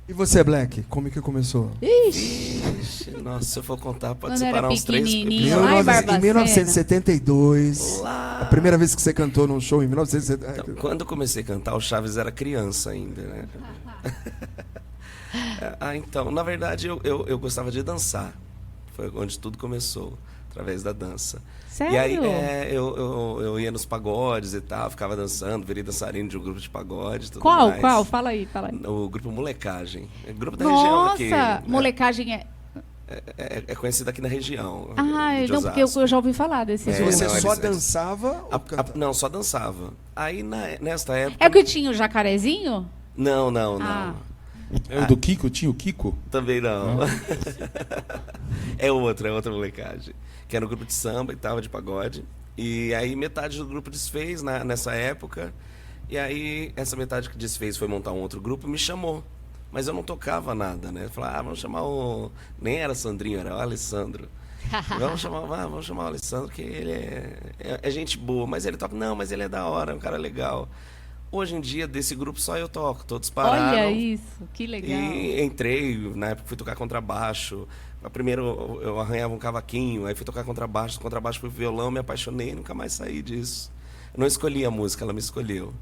Speaker 1: E você, Black, como é que começou?
Speaker 5: Ixi, nossa, se eu for contar, pode
Speaker 2: Quando era
Speaker 5: separar uns 3
Speaker 2: pequenininho.
Speaker 5: episódios.
Speaker 2: Ai, Barbacena.
Speaker 1: Em 1972.
Speaker 5: Lá.
Speaker 1: A primeira vez que você cantou num show em 1972.
Speaker 5: Então, quando eu comecei a cantar, o Chaves era criança ainda, né? Então, na verdade, eu gostava de dançar. Foi onde tudo começou, através da dança.
Speaker 2: Sério?
Speaker 5: E aí eu ia nos pagodes e tal, ficava dançando, virei dançarino de um grupo de pagode. Tudo
Speaker 2: Qual?
Speaker 5: mais.
Speaker 2: Qual? Fala aí, fala aí.
Speaker 5: O grupo Molecagem. É grupo da região
Speaker 2: Nossa,
Speaker 5: aqui. né?
Speaker 2: molecagem é...
Speaker 5: É conhecido aqui na região.
Speaker 2: Ah,
Speaker 5: de
Speaker 2: não, porque eu
Speaker 5: Osasco.
Speaker 2: já ouvi falar desse
Speaker 5: É,
Speaker 2: jogo.
Speaker 1: Você
Speaker 5: não,
Speaker 1: só
Speaker 5: eles-
Speaker 1: dançava ou cantava?
Speaker 5: Não, só dançava. Aí, nesta época...
Speaker 2: É o que tinha o jacarezinho?
Speaker 5: Não.
Speaker 2: Ah.
Speaker 3: É o do Kiko? Tinha o Kiko?
Speaker 5: Também não. é outra molecagem. Que era um grupo de samba e tal, de pagode. E aí metade do grupo desfez nessa época. E aí essa metade que desfez foi montar um outro grupo e me chamou. Mas eu não tocava nada, né? Falei, vamos chamar o... Nem era Sandrinho, era o Alessandro. Vamos chamar o Alessandro, que ele é gente boa. Mas ele toca... Não, mas ele é da hora, é um cara legal. Hoje em dia, desse grupo, só eu toco. Todos pararam.
Speaker 2: Olha isso, que legal.
Speaker 5: E entrei, na época fui tocar contrabaixo. Primeiro eu arranhava um cavaquinho, aí fui tocar contrabaixo fui violão, me apaixonei, nunca mais saí disso. Eu não escolhi a música, ela me escolheu.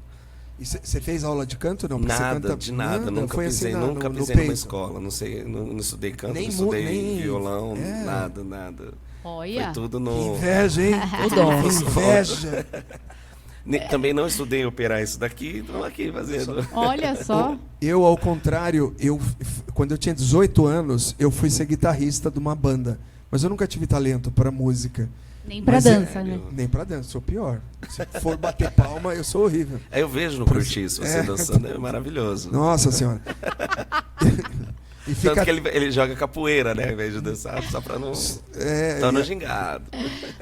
Speaker 1: E você fez aula de canto não? Porque você
Speaker 5: Nada,
Speaker 1: canta...
Speaker 5: de nada, nunca
Speaker 1: foi
Speaker 5: pisei,
Speaker 1: assim,
Speaker 5: nunca
Speaker 1: no
Speaker 5: pisei numa
Speaker 1: peito.
Speaker 5: escola, não sei, não estudei canto,
Speaker 1: Nem
Speaker 5: não estudei
Speaker 1: nem-
Speaker 5: violão,
Speaker 1: é.
Speaker 5: nada.
Speaker 2: Olha.
Speaker 5: Foi tudo
Speaker 1: Que
Speaker 5: no...
Speaker 1: inveja, hein?
Speaker 4: O dom.
Speaker 1: Que inveja.
Speaker 5: Também não estudei operar isso daqui, estou aqui fazendo.
Speaker 2: Olha só.
Speaker 1: Eu, ao contrário, quando eu tinha 18 anos, eu fui ser guitarrista de uma banda. Mas eu nunca tive talento para música.
Speaker 2: Nem pra
Speaker 1: Mas
Speaker 2: dança, né?
Speaker 1: Nem para dança, sou pior. Se for bater palma, eu sou horrível.
Speaker 5: Aí eu vejo no Curtiço, você dançando, é maravilhoso.
Speaker 1: Nossa Senhora. E
Speaker 5: Tanto que ele joga capoeira, né, ao invés de dançar, só pra não... Tá no gingado.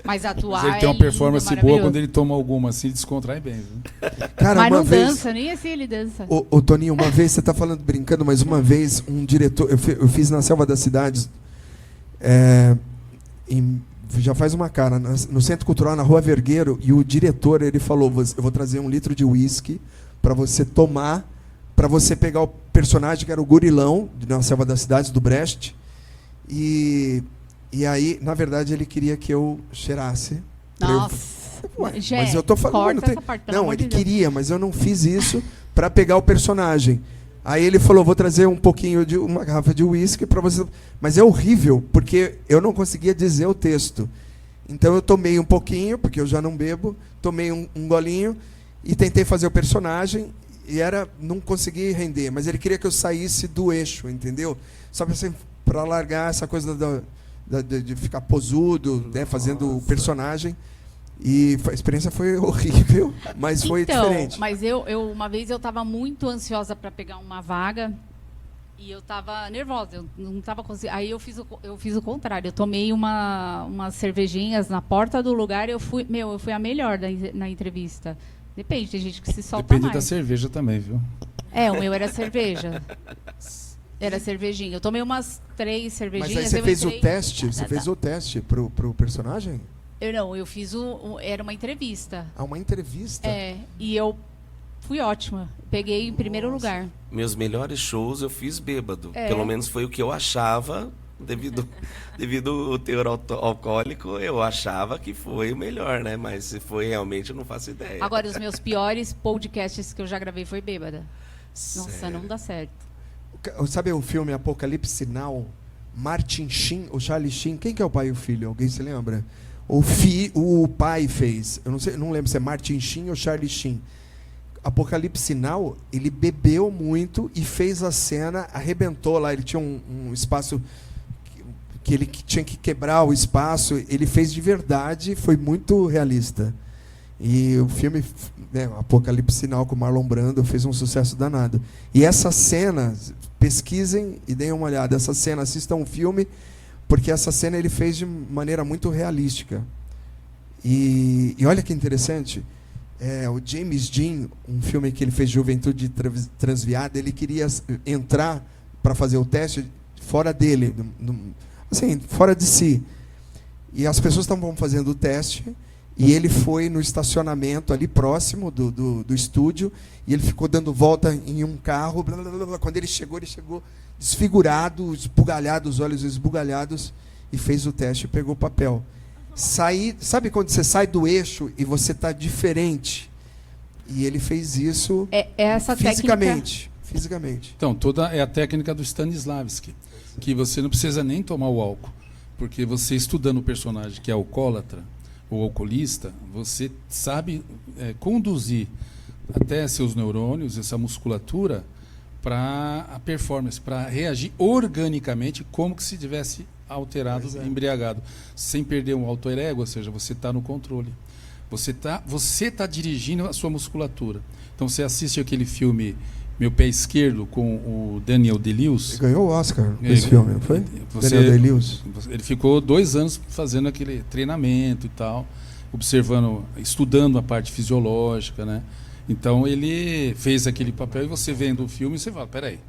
Speaker 2: Mas atuar
Speaker 3: Mas ele tem uma
Speaker 2: é lindo,
Speaker 3: performance boa
Speaker 2: maravilhoso.
Speaker 3: quando ele toma alguma assim, ele descontrai bem. Viu?
Speaker 1: Cara,
Speaker 2: Mas
Speaker 1: uma
Speaker 2: não
Speaker 1: vez...
Speaker 2: dança, nem assim ele dança.
Speaker 1: Ô, Toninho, uma vez, você está falando brincando, mas uma vez um diretor... Eu fiz na Selva das Cidades, já faz uma cara, no Centro Cultural, na Rua Vergueiro, e o diretor, ele falou, eu vou trazer 1 litro de uísque para você tomar, para você pegar o personagem que era o Gurilão, na Selva das Cidades, do Brecht, e aí, na verdade, ele queria que eu cheirasse. pra eu-
Speaker 2: Nossa.
Speaker 1: Ué,
Speaker 2: Jé,
Speaker 1: mas eu tô falando,
Speaker 2: corta
Speaker 1: não tem-
Speaker 2: essa parte, pelo
Speaker 1: não,
Speaker 2: amor
Speaker 1: ele
Speaker 2: de Deus.
Speaker 1: queria, mas eu não fiz isso para pegar o personagem. Aí ele falou, vou trazer um pouquinho de uma garrafa de uísque para você, mas é horrível porque eu não conseguia dizer o texto. Então eu tomei um pouquinho, porque eu já não bebo, tomei um golinho e tentei fazer o personagem e não consegui render, mas ele queria que eu saísse do eixo, entendeu? Só para largar essa coisa de ficar posudo, né, fazendo o personagem. E a experiência foi horrível, mas foi diferente.
Speaker 2: Mas uma vez eu estava muito ansiosa para pegar uma vaga e eu estava nervosa, eu não estava conseguindo. Aí eu fiz o contrário, eu tomei umas cervejinhas na porta do lugar e eu fui a melhor na entrevista. Depende, tem gente que se solta mais.
Speaker 3: Depende da cerveja também, viu?
Speaker 2: O meu era cerveja. Era cervejinha. Eu tomei umas 3 cervejinhas.
Speaker 1: Mas aí você fez o teste? Você fez o teste pro personagem?
Speaker 2: Eu fiz era uma entrevista.
Speaker 1: Uma entrevista?
Speaker 2: E eu fui ótima. Peguei em primeiro lugar.
Speaker 5: Meus melhores shows eu fiz bêbado. Pelo menos foi o que eu achava, devido ao teor alcoólico, eu achava que foi o melhor, né? Mas se foi realmente, eu não faço ideia.
Speaker 2: Agora, os meus piores podcasts que eu já gravei foi bêbada. Nossa,
Speaker 5: Sério?
Speaker 2: não dá certo.
Speaker 1: Sabe o filme Apocalipse Now? Martin Sheen, o Charlie Sheen, quem que é o pai e o filho? Alguém se lembra? O pai fez, eu não lembro se é Martin Sheen ou Charlie Sheen. Apocalipse Now, ele bebeu muito e fez a cena, arrebentou lá, ele tinha um espaço que ele tinha que quebrar o espaço, ele fez de verdade, foi muito realista. E o filme, né, Apocalipse Now com Marlon Brando fez um sucesso danado. E essa cena, pesquisem e deem uma olhada, essa cena, assistam um filme, porque essa cena ele fez de maneira muito realística. E olha que interessante, o James Dean, um filme que ele fez, Juventude Transviada, ele queria entrar para fazer o teste fora dele, assim, fora de si. E as pessoas estavam fazendo o teste, e ele foi no estacionamento ali próximo do estúdio, e ele ficou dando volta em um carro. Blá, blá, blá, blá. Quando ele chegou desfigurado, esbugalhado, os olhos esbugalhados, e fez o teste e pegou o papel. Sabe quando você sai do eixo e você está diferente? E ele fez isso
Speaker 2: essa
Speaker 1: fisicamente.
Speaker 3: Então, toda é a técnica do Stanislavski, que você não precisa nem tomar o álcool, porque você estudando o personagem que é alcoólatra, ou alcoolista, você sabe conduzir até seus neurônios, essa musculatura, para a performance, para reagir organicamente como que se tivesse alterado, embriagado, sem perder um alter ego, ou seja, você está no controle. Você tá dirigindo a sua musculatura. Então você assiste aquele filme Meu Pé Esquerdo com o Daniel Day-Lewis.
Speaker 1: Ele ganhou o Oscar esse filme, não foi? Daniel Day-Lewis.
Speaker 3: Ele ficou 2 anos fazendo aquele treinamento e tal, observando, estudando a parte fisiológica, né? Então ele fez aquele papel e você vendo o filme você fala, peraí,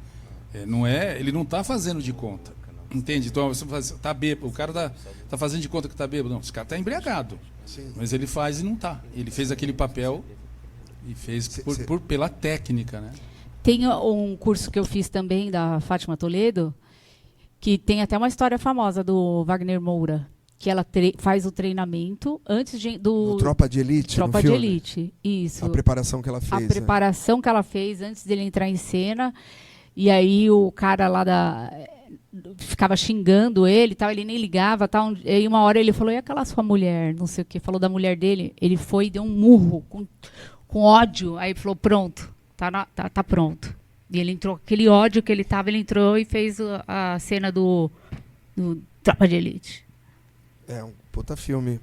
Speaker 3: ele não está fazendo de conta, entende? Então você faz, tá bêbado, o cara tá fazendo de conta que está bêbado, não, esse cara está embriagado. Sim. Mas ele faz e não está. Ele fez aquele papel e fez pela técnica, né?
Speaker 2: Tem um curso que eu fiz também da Fátima Toledo, que tem até uma história famosa do Wagner Moura, que ela faz o treinamento antes do
Speaker 1: Tropa de Elite.
Speaker 2: Tropa de Elite, isso.
Speaker 1: A preparação que ela fez.
Speaker 2: A preparação que ela fez antes dele entrar em cena. E aí o cara lá ficava xingando ele, tal, ele nem ligava, tal. E aí uma hora ele falou: "E aquela sua mulher?", não sei o quê, falou da mulher dele. Ele foi e deu um murro com ódio. Aí falou: "Pronto, tá pronto". E ele entrou, aquele ódio que ele tava, ele entrou e fez a cena do Tropa de Elite.
Speaker 1: É um puta filme.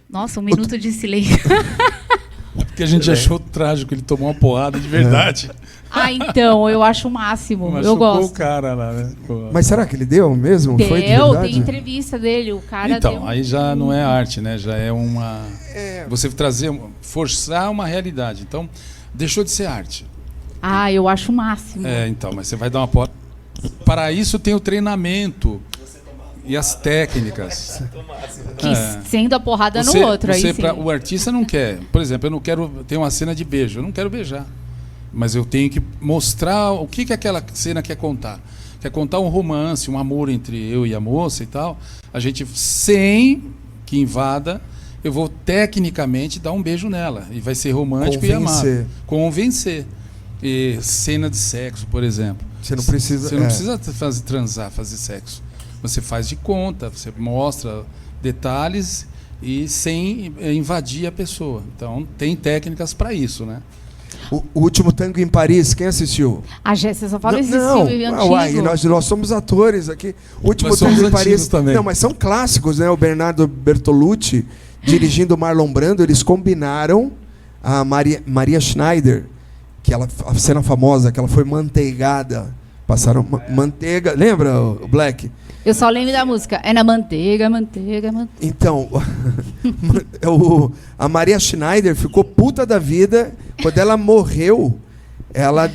Speaker 2: Nossa, 1 minuto de silêncio.
Speaker 3: Porque a gente achou trágico, ele tomou uma porrada de verdade.
Speaker 2: Então, eu acho o máximo.
Speaker 3: Mas
Speaker 2: eu gosto.
Speaker 3: o cara lá, né?
Speaker 1: Mas será que ele deu mesmo?
Speaker 2: Deu,
Speaker 1: foi de verdade?
Speaker 2: tem entrevista dele, o cara
Speaker 3: então,
Speaker 2: deu
Speaker 3: aí já não é arte, né? Já é uma... Você forçar uma realidade. Então, deixou de ser arte.
Speaker 2: Eu acho o máximo.
Speaker 3: Então, mas você vai dar uma porrada. Para isso tem o treinamento e as técnicas.
Speaker 2: Sendo a porrada no outro. Aí sim.
Speaker 3: O artista não quer. Por exemplo, eu não quero ter uma cena de beijo. Eu não quero beijar. Mas eu tenho que mostrar o que aquela cena quer contar. Quer contar um romance, um amor entre eu e a moça e tal. A gente, sem que invada, eu vou tecnicamente dar um beijo nela. E vai ser romântico e amável. Convencer. E cena de sexo, por exemplo.
Speaker 1: Você não precisa...
Speaker 3: Você não precisa transar, fazer sexo. Você faz de conta, você mostra detalhes e sem invadir a pessoa. Então, tem técnicas para isso, né?
Speaker 1: O Último Tango em Paris, quem assistiu?
Speaker 2: A Jéssica só fala esse
Speaker 1: Não,
Speaker 2: filme antigo.
Speaker 1: uai, nós somos atores aqui. O Último
Speaker 3: Mas somos
Speaker 1: Tango em Paris
Speaker 3: antigos também.
Speaker 1: Não, mas são clássicos, né? O Bernardo Bertolucci dirigindo o Marlon Brando, eles combinaram a Maria Schneider, que ela, a cena famosa, que ela foi manteigada. Passaram manteiga. Lembra, o Black?
Speaker 2: Eu só lembro da música. É na manteiga, manteiga, manteiga.
Speaker 1: Então, a Maria Schneider ficou puta da vida quando ela morreu. Ela,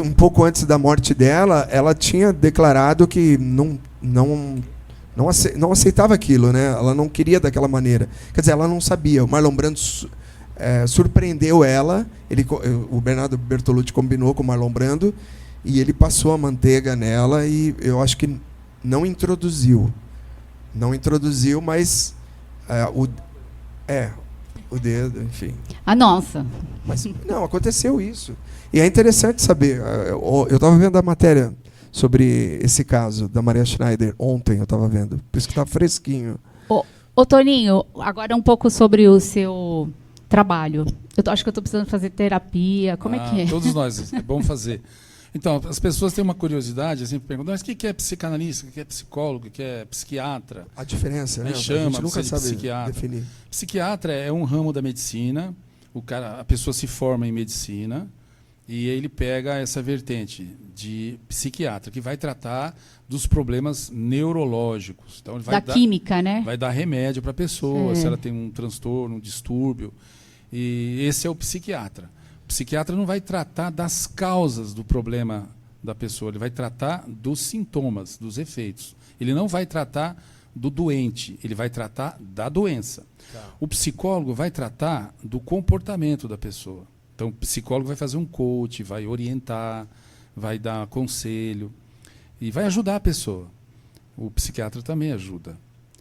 Speaker 1: um pouco antes da morte dela, ela tinha declarado que não aceitava aquilo, né? Ela não queria daquela maneira. Quer dizer, ela não sabia. O Marlon Brando surpreendeu ela. O Bernardo Bertolucci combinou com o Marlon Brando e ele passou a manteiga nela e eu acho que não introduziu, mas o dedo, enfim.
Speaker 2: A nossa.
Speaker 1: Mas não, aconteceu isso. E é interessante saber. Eu estava vendo a matéria sobre esse caso da Maria Schneider ontem, eu estava vendo. Por isso que está fresquinho.
Speaker 2: Ô Toninho, agora um pouco sobre o seu trabalho. Eu acho que eu estou precisando fazer terapia. Como é que é?
Speaker 3: Todos nós, é bom fazer. Então, as pessoas têm uma curiosidade, assim, perguntam, mas o que é psicanalista, o que é psicólogo, o que é psiquiatra?
Speaker 1: A diferença, né?
Speaker 3: Me chama,
Speaker 1: a gente nunca
Speaker 3: você de
Speaker 1: sabe
Speaker 3: psiquiatra.
Speaker 1: definir.
Speaker 3: Psiquiatra é um ramo da medicina, a pessoa se forma em medicina e ele pega essa vertente de psiquiatra, que vai tratar dos problemas neurológicos. Então, ele vai
Speaker 2: química, né?
Speaker 3: Vai dar remédio para a pessoa, se ela tem um transtorno, um distúrbio. E esse é o psiquiatra. O psiquiatra não vai tratar das causas do problema da pessoa, ele vai tratar dos sintomas, dos efeitos. Ele não vai tratar do doente, ele vai tratar da doença. Tá. O psicólogo vai tratar do comportamento da pessoa. Então, o psicólogo vai fazer um coach, vai orientar, vai dar conselho e vai ajudar a pessoa. O psiquiatra também ajuda.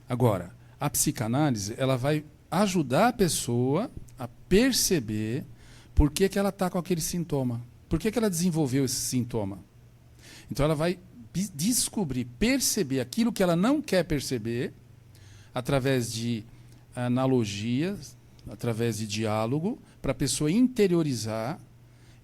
Speaker 3: Agora, a psicanálise, ela vai ajudar a pessoa a perceber por que ela está com aquele sintoma? Por que ela desenvolveu esse sintoma? Então, ela vai descobrir, perceber aquilo que ela não quer perceber, através de analogias, através de diálogo, para a pessoa interiorizar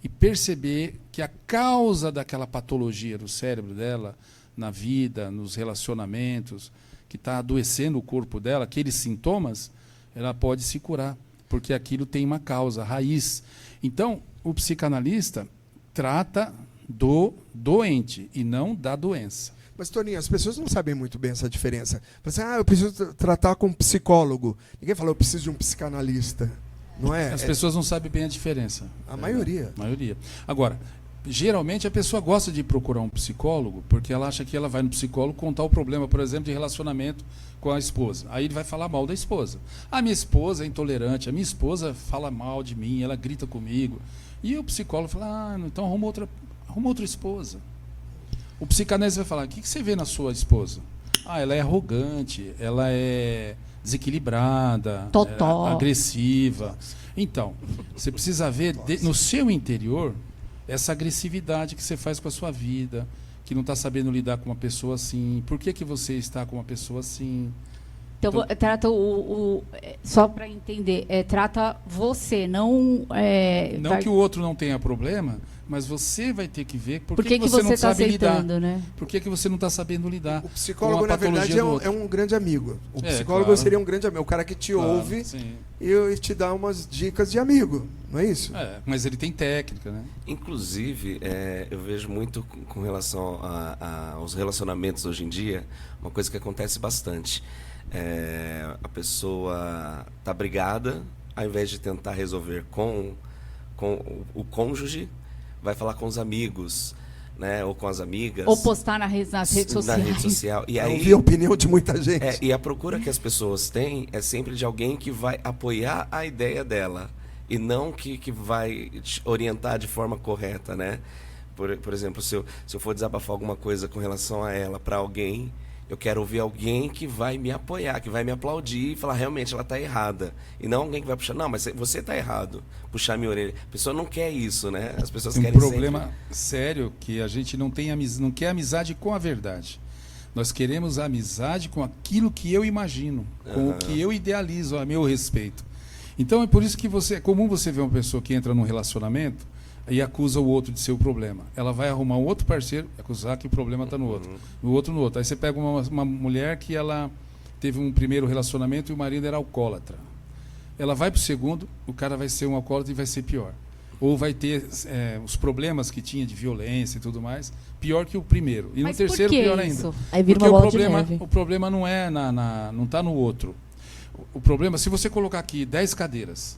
Speaker 3: e perceber que a causa daquela patologia no cérebro dela, na vida, nos relacionamentos, que está adoecendo o corpo dela, aqueles sintomas, ela pode se curar, porque aquilo tem uma causa, raiz. Então, o psicanalista trata do doente e não da doença.
Speaker 1: Mas, Toninho, as pessoas não sabem muito bem essa diferença. Você, eu preciso tratar com um psicólogo. Ninguém fala, eu preciso de um psicanalista. Não é?
Speaker 3: As pessoas não sabem bem a diferença.
Speaker 1: A maioria.
Speaker 3: A maioria. Agora, geralmente a pessoa gosta de procurar um psicólogo porque ela acha que ela vai no psicólogo contar o problema, por exemplo, de relacionamento com a esposa. Aí ele vai falar mal da esposa. A minha esposa é intolerante, a minha esposa fala mal de mim, ela grita comigo. E o psicólogo fala, então arruma outra esposa. O psicanalista vai falar, o que você vê na sua esposa? Ela é arrogante, ela é desequilibrada,
Speaker 2: Totó.
Speaker 3: Agressiva. Então, você precisa ver no seu interior essa agressividade que você faz com a sua vida, que não está sabendo lidar com uma pessoa assim. Por que você está com uma pessoa assim?
Speaker 2: Então, trata só para entender, trata você, não...
Speaker 3: não que o outro não tenha problema, mas você vai ter que ver por que você não
Speaker 2: está
Speaker 3: sabe lidar.
Speaker 2: Né?
Speaker 3: Por que você não está sabendo lidar?
Speaker 1: O psicólogo, na verdade, é um grande amigo. O psicólogo seria um grande amigo. O cara que te ouve e te dá umas dicas de amigo. Não é isso?
Speaker 3: Mas ele tem técnica, né?
Speaker 5: Inclusive, eu vejo muito com relação aos relacionamentos hoje em dia, uma coisa que acontece bastante. A pessoa está brigada, ao invés de tentar resolver com o cônjuge, vai falar com os amigos, né, ou com as amigas.
Speaker 2: Ou postar nas redes sociais.
Speaker 5: Na rede social. E aí,
Speaker 1: ouvir a opinião de muita gente.
Speaker 5: E a procura que as pessoas têm é sempre de alguém que vai apoiar a ideia dela e não que vai te orientar de forma correta, né? Por exemplo, se eu for desabafar alguma coisa com relação a ela para alguém, eu quero ouvir alguém que vai me apoiar, que vai me aplaudir e falar, realmente, ela está errada. E não alguém que vai puxar, não, mas você está errado, puxar minha orelha. A pessoa não quer isso, né? As pessoas querem
Speaker 3: um problema sério que a gente não quer amizade com a verdade. Nós queremos a amizade com aquilo que eu imagino, com o que eu idealizo a meu respeito. Então é por isso que é comum você ver uma pessoa que entra num relacionamento e acusa o outro de ser o problema. Ela vai arrumar um outro parceiro e acusar que o problema está no outro. No outro. Aí você pega uma mulher que ela teve um primeiro relacionamento e o marido era alcoólatra. Ela vai para o segundo, o cara vai ser um alcoólatra e vai ser pior. Ou vai ter os problemas que tinha de violência e tudo mais, pior que o primeiro. E
Speaker 2: Mas
Speaker 3: no terceiro,
Speaker 2: por que
Speaker 3: pior
Speaker 2: isso?
Speaker 3: ainda.
Speaker 4: Aí vira
Speaker 3: Porque
Speaker 4: uma bola de neve.
Speaker 3: o problema não é não está no outro. O problema, se você colocar aqui 10 cadeiras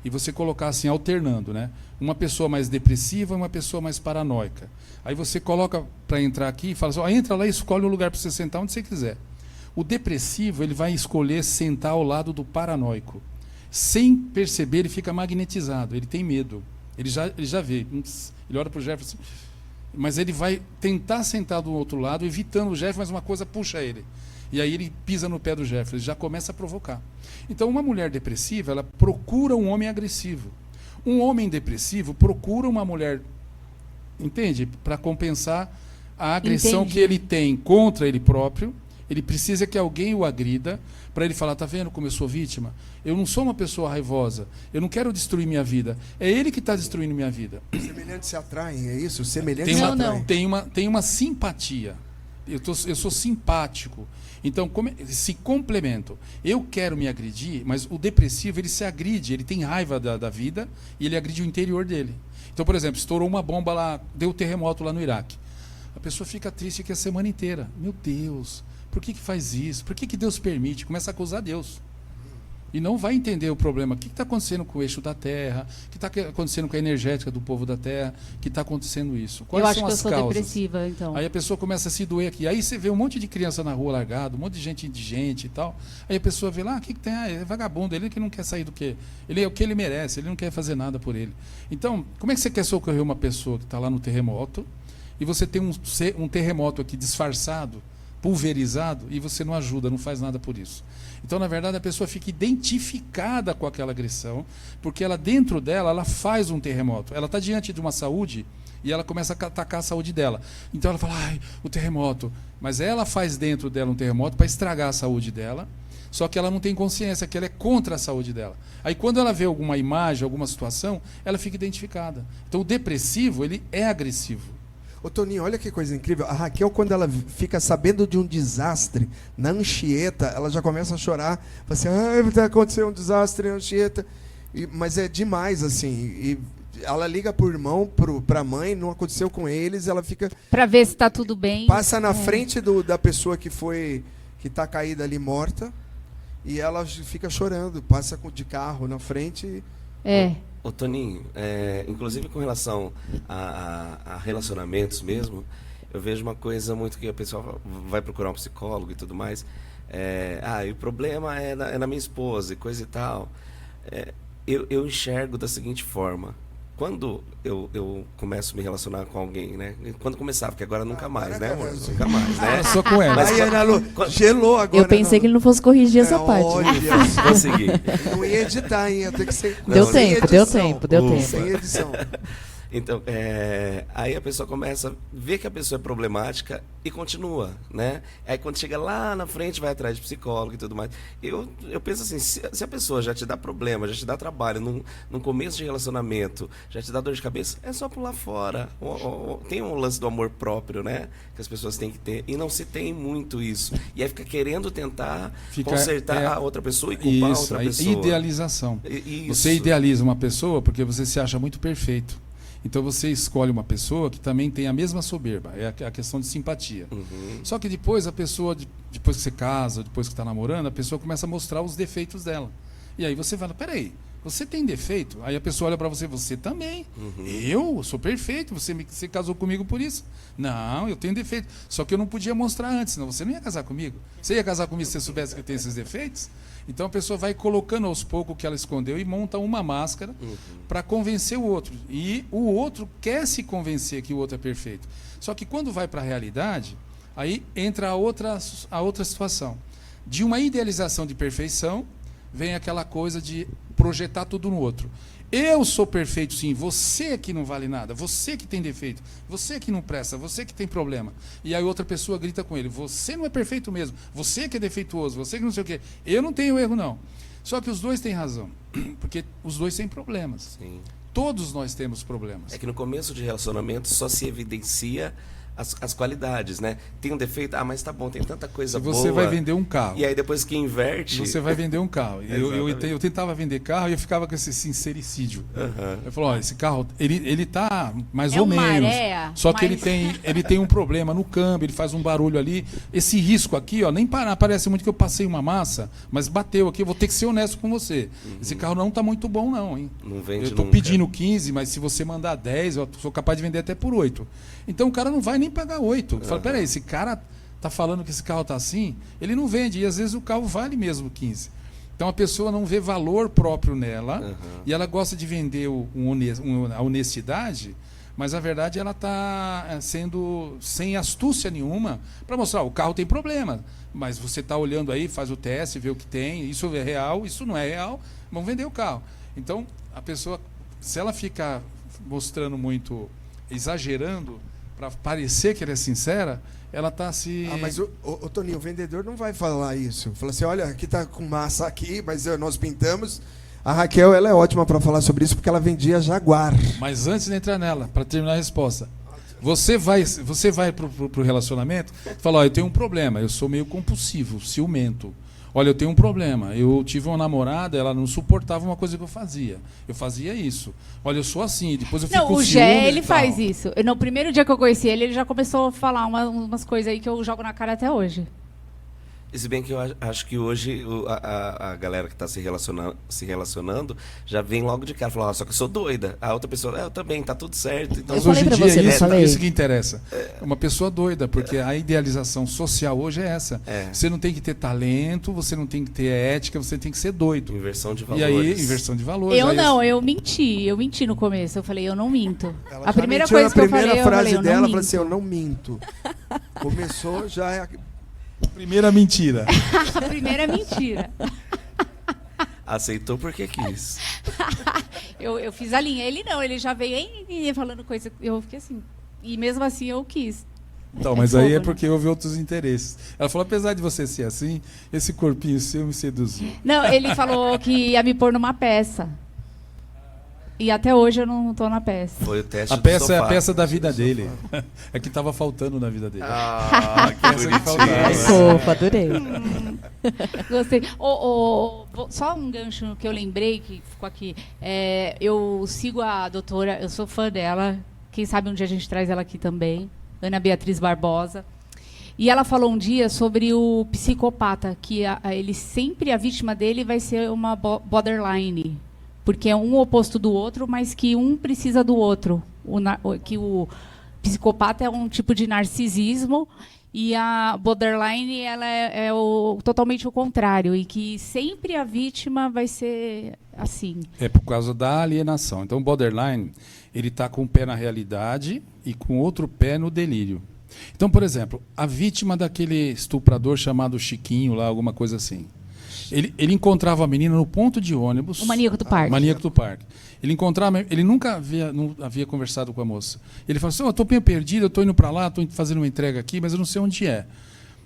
Speaker 3: e você colocar assim, alternando, né? Uma pessoa mais depressiva e uma pessoa mais paranoica. Aí você coloca para entrar aqui e fala assim, entra lá e escolhe um lugar para você sentar onde você quiser. O depressivo, ele vai escolher sentar ao lado do paranoico. Sem perceber, ele fica magnetizado, ele tem medo. Ele já vê, ele olha para o Jefferson, mas ele vai tentar sentar do outro lado, evitando o Jefferson, mas uma coisa puxa ele. E aí ele pisa no pé do Jefferson, ele já começa a provocar. Então, uma mulher depressiva, ela procura um homem agressivo. Um homem depressivo procura uma mulher, entende? Para compensar a agressão que ele tem contra ele próprio. Ele precisa que alguém o agrida para ele falar, tá vendo como eu sou vítima? Eu não sou uma pessoa raivosa, eu não quero destruir minha vida. É ele que está destruindo minha vida.
Speaker 1: Semelhantes se atraem, é isso? Semelhantes se atraem.
Speaker 3: Tem uma simpatia. Eu sou simpático. Então, se complementam. Eu quero me agredir, mas o depressivo, ele se agride, ele tem raiva da vida e ele agride o interior dele. Então, por exemplo, estourou uma bomba lá, deu terremoto lá no Iraque. A pessoa fica triste aqui a semana inteira. Meu Deus, por que faz isso? Por que Deus permite? Começa a acusar Deus. E não vai entender o problema. O que está acontecendo com o eixo da Terra? O que está acontecendo com a energética do povo da Terra? Que está acontecendo isso? Quais são as causas? Eu acho que eu sou
Speaker 2: depressiva, então.
Speaker 3: Aí a pessoa começa a se doer aqui. Aí você vê um monte de criança na rua largado, um monte de gente indigente e tal. Aí a pessoa vê lá, o que tem? É vagabundo, ele que não quer sair do quê? Ele é o que ele merece, ele não quer fazer nada por ele. Então, como é que você quer socorrer uma pessoa que está lá no terremoto e você tem um terremoto aqui disfarçado, pulverizado, e você não ajuda, não faz nada por isso? Então, na verdade, a pessoa fica identificada com aquela agressão, porque ela, dentro dela, ela faz um terremoto. Ela está diante de uma saúde e ela começa a atacar a saúde dela. Então ela fala, o terremoto. Mas ela faz dentro dela um terremoto para estragar a saúde dela, só que ela não tem consciência que ela é contra a saúde dela. Aí quando ela vê alguma imagem, alguma situação, ela fica identificada. Então o depressivo, ele é agressivo.
Speaker 1: Ô Toninho, olha que coisa incrível. A Raquel, quando ela fica sabendo de um desastre na Anchieta, ela já começa a chorar. Fala assim, vai acontecer um desastre na Anchieta. Mas é demais, assim. E ela liga pro irmão, pra mãe, não aconteceu com eles, ela fica...
Speaker 2: Pra ver se tá tudo bem.
Speaker 1: Passa na frente da pessoa que tá caída ali morta, e ela fica chorando. Passa de carro na frente.
Speaker 5: Ô Toninho, inclusive com relação a relacionamentos mesmo, eu vejo uma coisa muito que a pessoa vai procurar um psicólogo e tudo mais. E o problema é na minha esposa e coisa e tal. Eu enxergo da seguinte forma. Quando eu começo a me relacionar com alguém, né? Quando começava, porque agora nunca mais, né, amor? Nunca mais, né?
Speaker 3: Só com ela.
Speaker 1: Aí, Ana Lu, gelou agora.
Speaker 4: Eu pensei que ele não fosse corrigir essa parte.
Speaker 5: Consegui.
Speaker 1: Não ia editar, hein? Ia ter que ser...
Speaker 4: Deu tempo.
Speaker 1: Sem edição.
Speaker 5: Então, aí a pessoa começa a ver que a pessoa é problemática e continua, né? Aí quando chega lá na frente, vai atrás de psicólogo e tudo mais. Eu penso assim, se a pessoa já te dá problema, já te dá trabalho no começo de relacionamento, já te dá dor de cabeça, é só pular fora. Tem um lance do amor próprio, né? Que as pessoas têm que ter. E não se tem muito isso. E aí fica querendo tentar consertar a outra pessoa e culpar a outra pessoa.
Speaker 3: Idealização.
Speaker 5: Isso.
Speaker 3: Você idealiza uma pessoa porque você se acha muito perfeito. Então você escolhe uma pessoa que também tem a mesma soberba, é a questão de simpatia. Só que depois a pessoa, depois que você casa, depois que está namorando, a pessoa começa a mostrar os defeitos dela. E aí você fala, peraí, você tem defeito? Aí a pessoa olha para você, você também. Eu sou perfeito, você casou comigo por isso? Não, eu tenho defeito. Só que eu não podia mostrar antes, senão você não ia casar comigo. Você ia casar comigo se você soubesse que tem esses defeitos? Então a pessoa vai colocando aos poucos o que ela escondeu e monta uma máscara para convencer o outro. E o outro quer se convencer que o outro é perfeito. Só que quando vai para a realidade, aí entra a outra situação. De uma idealização de perfeição, vem aquela coisa de projetar tudo no outro. Eu sou perfeito, sim. Você que não vale nada. Você que tem defeito. Você que não presta. Você que tem problema. E aí outra pessoa grita com ele. Você não é perfeito mesmo. Você que é defeituoso. Você que não sei o quê. Eu não tenho erro, não. Só que os dois têm razão. Porque os dois têm problemas.
Speaker 5: Sim.
Speaker 3: Todos nós temos problemas.
Speaker 5: É que no começo de relacionamento só se evidencia as qualidades, né? Tem um defeito, mas tá bom, tem tanta coisa
Speaker 3: Se
Speaker 5: boa.
Speaker 3: você vai vender um carro.
Speaker 5: E aí depois que inverte...
Speaker 3: Você vai vender um carro. Eu tentava vender carro e eu ficava com esse sincericídio. Eu falava, esse carro, ele tá mais ou menos.
Speaker 2: Maré,
Speaker 3: Só que
Speaker 2: mas...
Speaker 3: ele tem um problema no câmbio, ele faz um barulho ali. Esse risco aqui, ó, nem parece muito que eu passei uma massa, mas bateu aqui, eu vou ter que ser honesto com você. Esse carro não tá muito bom não, hein?
Speaker 5: Não vende
Speaker 3: eu tô
Speaker 5: nunca.
Speaker 3: pedindo 15, mas se você mandar 10, eu sou capaz de vender até por 8. Então o cara não vai nem pagar 8. Fala, peraí, esse cara tá falando que esse carro tá assim, ele não vende, e às vezes o carro vale mesmo 15. Então a pessoa não vê valor próprio nela, e ela gosta de vender a honestidade, mas a verdade ela está sendo sem astúcia nenhuma para mostrar, o carro tem problema, mas você está olhando aí, faz o teste, vê o que tem, isso é real, isso não é real, vamos vender o carro. Então a pessoa, se ela ficar mostrando muito, exagerando, para parecer que ela é sincera, ela está se...
Speaker 1: mas o Toninho, o vendedor não vai falar isso. Fala assim, olha, aqui tá com massa aqui, mas nós pintamos. A Raquel, ela é ótima para falar sobre isso, porque ela vendia Jaguar.
Speaker 3: Mas antes de entrar nela, para terminar a resposta, você vai pro relacionamento e fala, eu tenho um problema, eu sou meio compulsivo, ciumento. Olha, eu tenho um problema. Eu tive uma namorada, ela não suportava uma coisa que eu fazia. Eu fazia isso. Olha, eu sou assim, depois eu fico com
Speaker 2: o
Speaker 3: ciúme
Speaker 2: Gé, ele
Speaker 3: e tal.
Speaker 2: faz isso. No primeiro dia que eu conheci ele, ele já começou a falar umas coisas aí que eu jogo na cara até hoje.
Speaker 5: E se bem que eu acho que hoje a galera que está se relacionando já vem logo de cara e fala, só que eu sou doida. A outra pessoa, eu também, tá tudo certo. Então,
Speaker 3: Mas
Speaker 4: Eu
Speaker 3: hoje em
Speaker 4: falei pra
Speaker 3: dia
Speaker 4: você,
Speaker 3: isso que interessa. Uma pessoa doida, porque a idealização social hoje é essa. Você não tem que ter talento, você não tem que ter ética, você tem que ser doido.
Speaker 5: Inversão de
Speaker 3: E
Speaker 5: valores.
Speaker 3: aí, inversão de valores.
Speaker 2: Eu menti no começo. Eu falei, eu não minto.
Speaker 1: Ela
Speaker 2: A
Speaker 1: já
Speaker 2: primeira
Speaker 1: mentiu
Speaker 2: coisa
Speaker 1: na
Speaker 2: que eu
Speaker 1: primeira
Speaker 2: falei,
Speaker 1: frase
Speaker 2: eu
Speaker 1: dela,
Speaker 2: não
Speaker 1: falou assim,
Speaker 2: minto.
Speaker 1: eu não minto. Começou, já é...
Speaker 3: Primeira mentira.
Speaker 2: A primeira é mentira.
Speaker 5: Aceitou porque quis.
Speaker 2: Eu fiz a linha. Ele não, ele já veio falando coisa. Eu fiquei assim. E mesmo assim eu quis.
Speaker 3: Então, mas aí
Speaker 2: fogo,
Speaker 3: é
Speaker 2: né?
Speaker 3: porque houve outros interesses. Ela falou, apesar de você ser assim, esse corpinho seu me seduziu.
Speaker 2: Não, ele falou que ia me pôr numa peça. E até hoje eu não tô na peça.
Speaker 5: Foi o teste
Speaker 3: A
Speaker 5: do
Speaker 3: peça é a
Speaker 5: sofá.
Speaker 3: peça da vida dele. É que estava faltando na vida dele.
Speaker 5: Que
Speaker 3: Essa que faltava.
Speaker 4: É fofa, adorei.
Speaker 2: Gostei. Só um gancho que eu lembrei, que ficou aqui. Eu sigo a doutora, eu sou fã dela. Quem sabe um dia a gente traz ela aqui também. Ana Beatriz Barbosa. E ela falou um dia sobre o psicopata, que a vítima dele vai ser uma borderline. Porque é um oposto do outro, mas que um precisa do outro. Que o psicopata é um tipo de narcisismo e a borderline ela é totalmente o contrário. E que sempre a vítima vai ser assim.
Speaker 3: É por causa da alienação. Então o borderline, ele está com um pé na realidade e com outro pé no delírio. Então, por exemplo, a vítima daquele estuprador chamado Chiquinho, lá, alguma coisa assim. Ele encontrava a menina no ponto de ônibus.
Speaker 2: O maníaco do parque.
Speaker 3: Maníaco do parque. Ele nunca não havia conversado com a moça. Ele falou assim, eu estou meio perdido, eu estou indo para lá, estou fazendo uma entrega aqui, mas eu não sei onde é.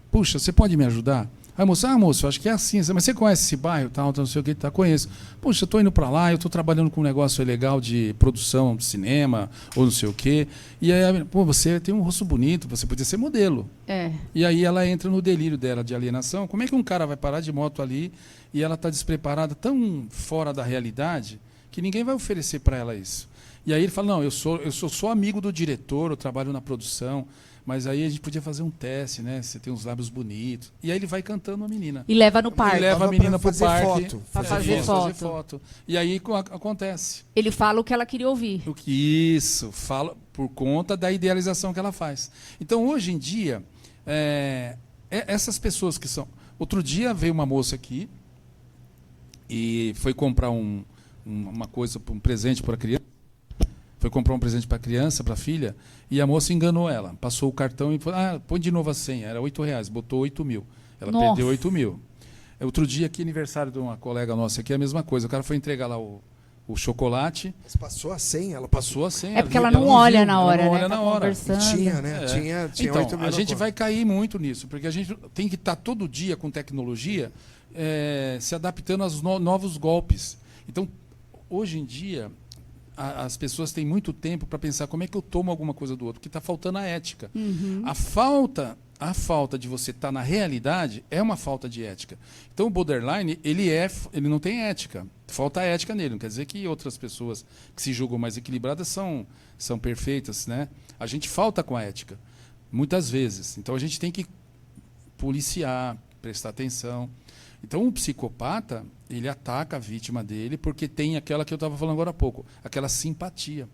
Speaker 3: Puxa, você pode me ajudar? Aí a moça, moço, acho que é assim. Mas você conhece esse bairro? Tal, não sei o que, conheço. Puxa, eu estou indo para lá, eu estou trabalhando com um negócio legal de produção de cinema, ou não sei o quê. E aí, você tem um rosto bonito, você podia ser modelo. E aí ela entra no delírio dela de alienação. Como é que um cara vai parar de moto ali e ela está despreparada, tão fora da realidade, que ninguém vai oferecer para ela isso? E aí ele fala, não, eu sou só amigo do diretor, eu trabalho na produção, mas aí a gente podia fazer um teste, né? Você tem uns lábios bonitos. E aí ele vai cantando a menina.
Speaker 2: E leva no parque.
Speaker 3: E leva a menina pro
Speaker 1: fazer
Speaker 3: parque.
Speaker 1: foto.
Speaker 2: Pra fazer foto.
Speaker 3: foto. E aí acontece.
Speaker 2: Ele fala o que ela queria ouvir.
Speaker 3: Isso, fala por conta da idealização que ela faz. Então, hoje em dia, essas pessoas que são... Outro dia veio uma moça aqui e foi comprar uma coisa, um presente para a criança. Foi comprar um presente para a criança, para a filha, e a moça enganou ela. Passou o cartão e falou, põe de novo a senha. Era R$8, botou 8 mil. Ela
Speaker 2: Nossa.
Speaker 3: perdeu 8 mil. Outro dia aqui, aniversário de uma colega nossa aqui, a mesma coisa. O cara foi entregar lá o chocolate.
Speaker 1: Mas passou a senha? Ela
Speaker 3: Passou a senha.
Speaker 2: É porque ela não olha
Speaker 3: viu,
Speaker 2: na hora,
Speaker 3: ela não
Speaker 2: né?
Speaker 3: olha
Speaker 2: Tá
Speaker 3: na hora.
Speaker 2: conversando.
Speaker 1: Tinha, né?
Speaker 3: É.
Speaker 1: Tinha
Speaker 3: Então,
Speaker 1: 8 mil
Speaker 3: a
Speaker 1: na
Speaker 3: gente
Speaker 1: conta.
Speaker 3: vai cair muito nisso, porque a gente tem que estar todo dia com tecnologia se adaptando aos novos golpes. Então, hoje em dia, as pessoas têm muito tempo para pensar como é que eu tomo alguma coisa do outro, porque está faltando a ética. A falta de você estar na realidade é uma falta de ética. Então, o borderline, ele não tem ética. Falta ética nele. Não quer dizer que outras pessoas que se julgam mais equilibradas são perfeitas, né? A gente falta com a ética, muitas vezes. Então, a gente tem que policiar, prestar atenção. Então, um psicopata, ele ataca a vítima dele porque tem aquela que eu estava falando agora há pouco, aquela simpatia.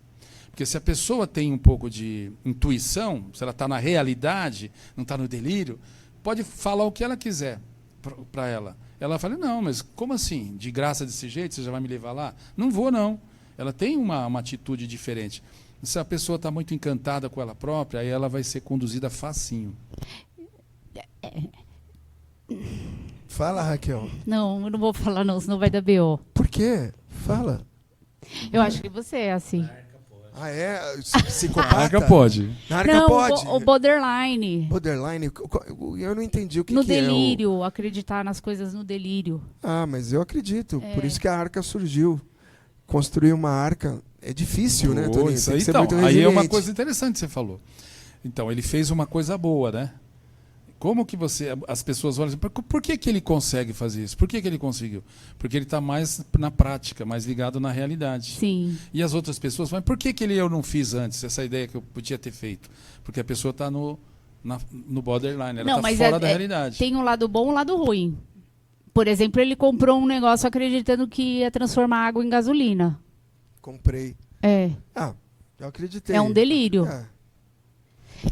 Speaker 3: Porque se a pessoa tem um pouco de intuição, se ela está na realidade, não está no delírio, pode falar o que ela quiser para ela. Ela fala, não, mas como assim? De graça desse jeito, você já vai me levar lá? Não vou, não. Ela tem uma atitude diferente. Se a pessoa está muito encantada com ela própria, aí ela vai ser conduzida facinho.
Speaker 1: Fala, Raquel.
Speaker 2: Não, eu não vou falar não, senão vai dar BO.
Speaker 1: Por quê? Fala.
Speaker 2: Eu acho que você é assim.
Speaker 1: Ah, é? Psicopata?
Speaker 3: Arca pode.
Speaker 1: Na Arca
Speaker 2: Não,
Speaker 1: pode?
Speaker 2: o borderline.
Speaker 1: Borderline? Eu não entendi o que
Speaker 2: No
Speaker 1: que é o...
Speaker 2: delírio, acreditar nas coisas no delírio.
Speaker 1: Ah, mas eu acredito. Por isso que a Arca surgiu. Construir uma arca é difícil, né, Toninho?
Speaker 3: Isso
Speaker 1: Tem
Speaker 3: aí,
Speaker 1: que ser
Speaker 3: então,
Speaker 1: muito
Speaker 3: aí é
Speaker 1: resiliente.
Speaker 3: uma coisa interessante que você falou. Então, ele fez uma coisa boa, né? Como que as pessoas olham assim, por que ele consegue fazer isso? Por que ele conseguiu? Porque ele está mais na prática, mais ligado na realidade.
Speaker 2: Sim.
Speaker 3: E as outras pessoas falam, por que eu não fiz antes essa ideia que eu podia ter feito? Porque a pessoa está no borderline, ela está fora da realidade.
Speaker 2: Tem um lado bom e um lado ruim. Por exemplo, ele comprou um negócio acreditando que ia transformar água em gasolina.
Speaker 1: Comprei.
Speaker 2: É.
Speaker 1: Ah, eu acreditei.
Speaker 2: É um delírio.
Speaker 1: É.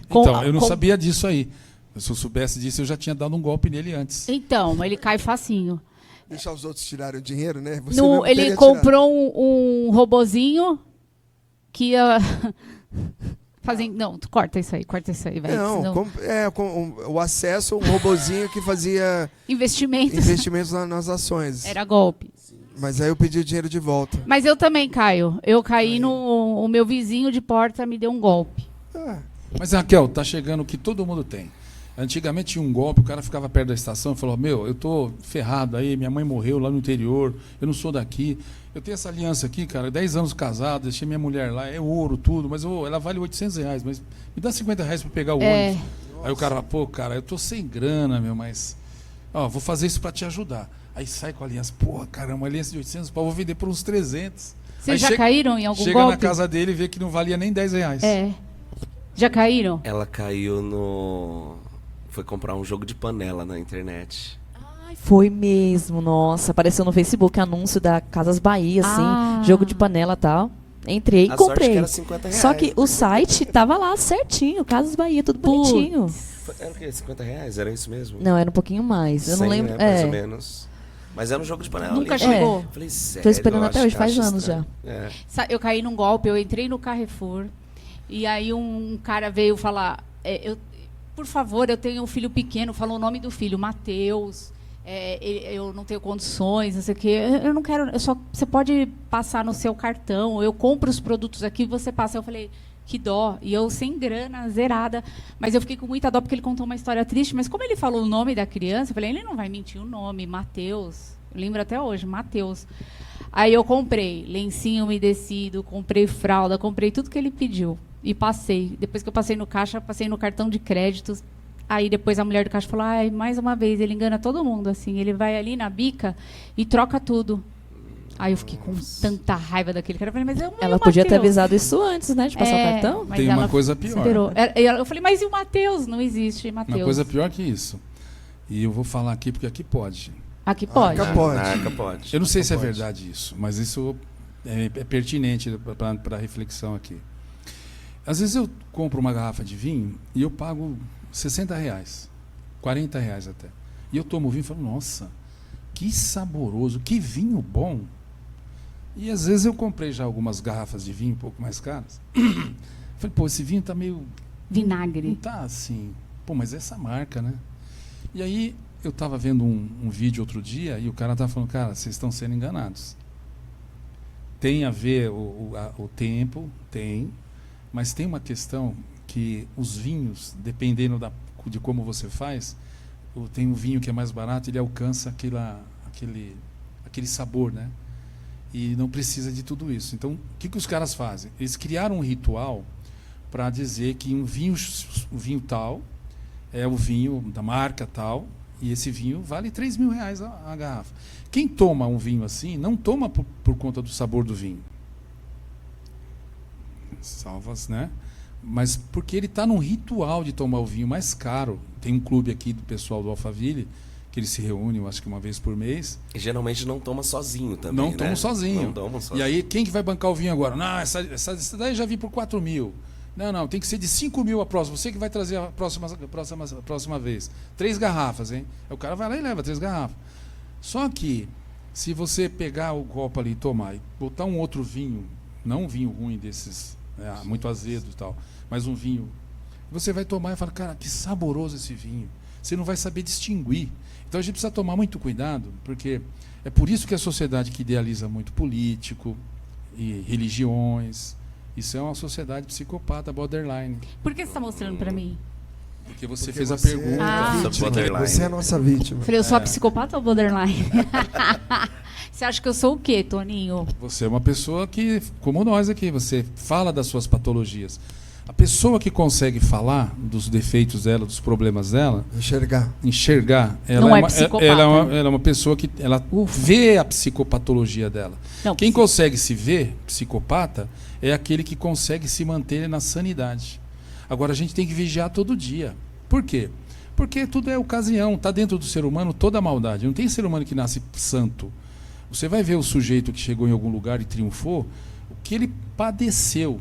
Speaker 3: Então, eu não sabia disso aí. Se eu soubesse disso, eu já tinha dado um golpe nele antes.
Speaker 2: Então, ele cai facinho.
Speaker 1: Deixar os outros tirarem o dinheiro, né? Você mesmo
Speaker 2: Ele
Speaker 1: teria
Speaker 2: comprou um robozinho que ia... Não, corta isso aí, velho.
Speaker 1: Não,
Speaker 2: senão-
Speaker 1: o acesso a um robozinho que fazia
Speaker 2: Investimentos.
Speaker 1: investimentos nas ações.
Speaker 2: Era golpe.
Speaker 1: Mas aí eu pedi o dinheiro de volta.
Speaker 2: Mas eu também caio. Eu caí o meu vizinho de porta me deu um golpe.
Speaker 1: Ah,
Speaker 3: Mas, Raquel, tá chegando o que todo mundo tem. Antigamente tinha um golpe, o cara ficava perto da estação e falou, eu tô ferrado aí, minha mãe morreu lá no interior, eu não sou daqui. Eu tenho essa aliança aqui, cara, 10 anos casado, deixei minha mulher lá, é ouro, tudo, mas ela vale R$800, mas me dá R$50 para pegar o ônibus. Aí o cara, cara, eu tô sem grana, mas vou fazer isso para te ajudar. Aí sai com a aliança, caramba, uma aliança de 800, vou vender por uns 300.
Speaker 2: Vocês já caíram em algum
Speaker 3: chega
Speaker 2: golpe?
Speaker 3: na casa dele e vê que não valia nem R$10.
Speaker 2: É. Já caíram?
Speaker 5: Ela caiu foi comprar um jogo de panela na internet.
Speaker 4: Ai, foi mesmo, nossa. Apareceu no Facebook anúncio da Casas Bahia, assim, jogo de panela e tal. Entrei e
Speaker 5: A sorte
Speaker 4: comprei.
Speaker 5: que era R$50.
Speaker 4: Só que o site tava lá certinho, Casas Bahia, tudo bonitinho.
Speaker 5: Era o quê? R$50? Era isso mesmo?
Speaker 4: Não, era um pouquinho mais. Eu
Speaker 5: 100,
Speaker 4: não lembro.
Speaker 5: né? Mais ou menos. Mas era um jogo de panela.
Speaker 2: Nunca
Speaker 5: ali.
Speaker 2: chegou.
Speaker 5: Falei, sério?
Speaker 4: Tô esperando
Speaker 5: Eu
Speaker 4: até
Speaker 5: acho-
Speaker 4: hoje, faz
Speaker 5: acho
Speaker 4: anos
Speaker 5: estranho. É.
Speaker 2: Eu caí num golpe, eu entrei no Carrefour e aí um cara veio falar, por favor, eu tenho um filho pequeno, falou o nome do filho, Matheus, eu não tenho condições, não sei o quê, eu não quero, você pode passar no seu cartão, eu compro os produtos aqui, você passa. Eu falei, que dó, e eu sem grana, zerada, mas eu fiquei com muita dó porque ele contou uma história triste, mas como ele falou o nome da criança, eu falei, ele não vai mentir o nome, Matheus, eu lembro até hoje, Matheus. Aí eu comprei lencinho umedecido, comprei fralda, comprei tudo que ele pediu. E passei. Depois que eu passei no caixa, passei no cartão de créditos. Aí depois a mulher do caixa falou, mais uma vez, ele engana todo mundo, assim. Ele vai ali na bica e troca tudo. Aí eu fiquei com tanta raiva daquele cara. Eu falei, mas
Speaker 4: Ela podia ter avisado isso antes, né? De passar o cartão.
Speaker 2: mas
Speaker 3: Tem uma
Speaker 2: ela
Speaker 3: coisa pior.
Speaker 2: esperou. Eu falei, mas e o Matheus? Não existe Matheus.
Speaker 3: Uma coisa pior que isso. E eu vou falar aqui porque aqui pode.
Speaker 2: Aqui pode.
Speaker 1: Arca pode.
Speaker 5: Na Arca pode.
Speaker 3: Eu não sei se é
Speaker 1: pode.
Speaker 3: verdade isso, mas isso é pertinente para a reflexão aqui. Às vezes eu compro uma garrafa de vinho e eu pago R$60, R$40 até. E eu tomo vinho e falo, nossa, que saboroso, que vinho bom. E às vezes eu comprei já algumas garrafas de vinho um pouco mais caras. Falei, esse vinho tá meio... Não
Speaker 2: Vinagre.
Speaker 3: tá assim. Mas essa marca, né? E aí eu estava vendo um vídeo outro dia e o cara estava falando, cara, vocês estão sendo enganados. tem a ver o tempo, mas tem uma questão que os vinhos, dependendo de como você faz, tem um vinho que é mais barato, ele alcança aquele sabor, né? E não precisa de tudo isso. Então, o que os caras fazem? Eles criaram um ritual para dizer que um vinho tal é o vinho da marca tal, e esse vinho vale R$3.000 a garrafa. Quem toma um vinho assim, não toma por conta do sabor do vinho. Salvas, né? Mas porque ele está num ritual de tomar o vinho mais caro. Tem um clube aqui do pessoal do Alphaville, que eles se reúnem, eu acho que uma vez por mês.
Speaker 5: E geralmente não toma sozinho também,
Speaker 3: Não tomam sozinho.
Speaker 5: Não tomam sozinho.
Speaker 3: E aí, quem que vai bancar o vinho agora? Não, essa daí eu já vi por R$4.000. Não, tem que ser de R$5.000 a próxima. Você que vai trazer a próxima vez. 3 garrafas, hein? Aí o cara vai lá e leva 3 garrafas. Só que, se você pegar o copo ali e tomar e botar um outro vinho, não um vinho ruim desses, muito azedo e tal, mas um vinho, você vai tomar e fala, cara, que saboroso esse vinho. Você não vai saber distinguir. Então a gente precisa tomar muito cuidado, porque é por isso que a sociedade que idealiza muito político e religiões, isso é uma sociedade psicopata, borderline.
Speaker 2: Por que você está mostrando para mim?
Speaker 3: Porque você fez a pergunta.
Speaker 1: Você é a nossa vítima.
Speaker 2: Falei, eu sou a psicopata ou borderline? Você acha que eu sou o quê, Toninho?
Speaker 3: Você é uma pessoa que, como nós aqui, você fala das suas patologias. A pessoa que consegue falar dos defeitos dela, dos problemas dela, enxergar, ela
Speaker 2: não
Speaker 3: é
Speaker 2: psicopata.
Speaker 3: Ela é uma pessoa que ela vê a psicopatologia dela.
Speaker 2: Não,
Speaker 3: Quem consegue se ver psicopata é aquele que consegue se manter na sanidade. Agora a gente tem que vigiar todo dia. Por quê? Porque tudo é ocasião, está dentro do ser humano toda a maldade. Não tem ser humano que nasce santo. Você vai ver o sujeito que chegou em algum lugar e triunfou, o que ele padeceu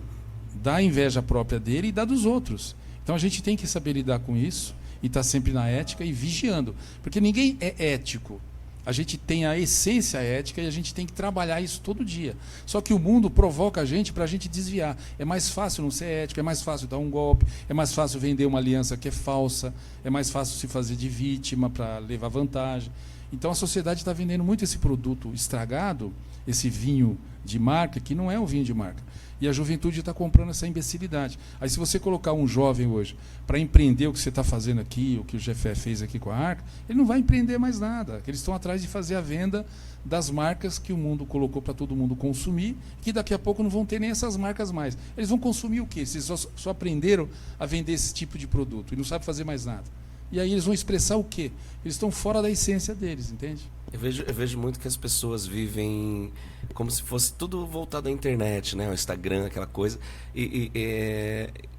Speaker 3: da inveja própria dele e da dos outros. Então a gente tem que saber lidar com isso e estar sempre na ética e vigiando. Porque ninguém é ético. A gente tem a essência ética e a gente tem que trabalhar isso todo dia. Só que o mundo provoca a gente para a gente desviar. É mais fácil não ser ético, é mais fácil dar um golpe, é mais fácil vender uma aliança que é falsa, é mais fácil se fazer de vítima para levar vantagem. Então a sociedade está vendendo muito esse produto estragado, esse vinho de marca, que não é um vinho de marca. E a juventude está comprando essa imbecilidade. Aí se você colocar um jovem hoje para empreender o que você está fazendo aqui, o que o Jefé fez aqui com a Arca, ele não vai empreender mais nada. Eles estão atrás de fazer a venda das marcas que o mundo colocou para todo mundo consumir, que daqui a pouco não vão ter nem essas marcas mais. Eles vão consumir o quê? Eles só aprenderam a vender esse tipo de produto e não sabem fazer mais nada. E aí eles vão expressar o quê? Eles estão fora da essência deles, entende?
Speaker 5: Eu vejo muito que as pessoas vivem como se fosse tudo voltado à internet, né? O Instagram, aquela coisa.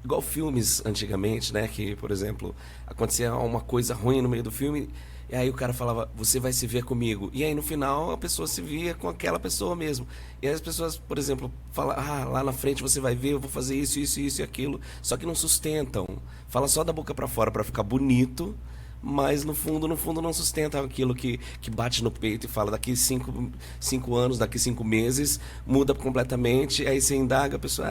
Speaker 5: Igual filmes antigamente, né? Que, por exemplo, acontecia uma coisa ruim no meio do filme, e aí o cara falava, você vai se ver comigo. E aí no final a pessoa se via com aquela pessoa mesmo. E aí as pessoas, por exemplo, falam, lá na frente você vai ver, eu vou fazer isso, isso, isso e aquilo. Só que não sustentam. Fala só da boca para fora para ficar bonito, mas no fundo não sustenta aquilo que bate no peito e fala daqui 5 anos, daqui 5 meses, muda completamente, aí você indaga, a pessoa,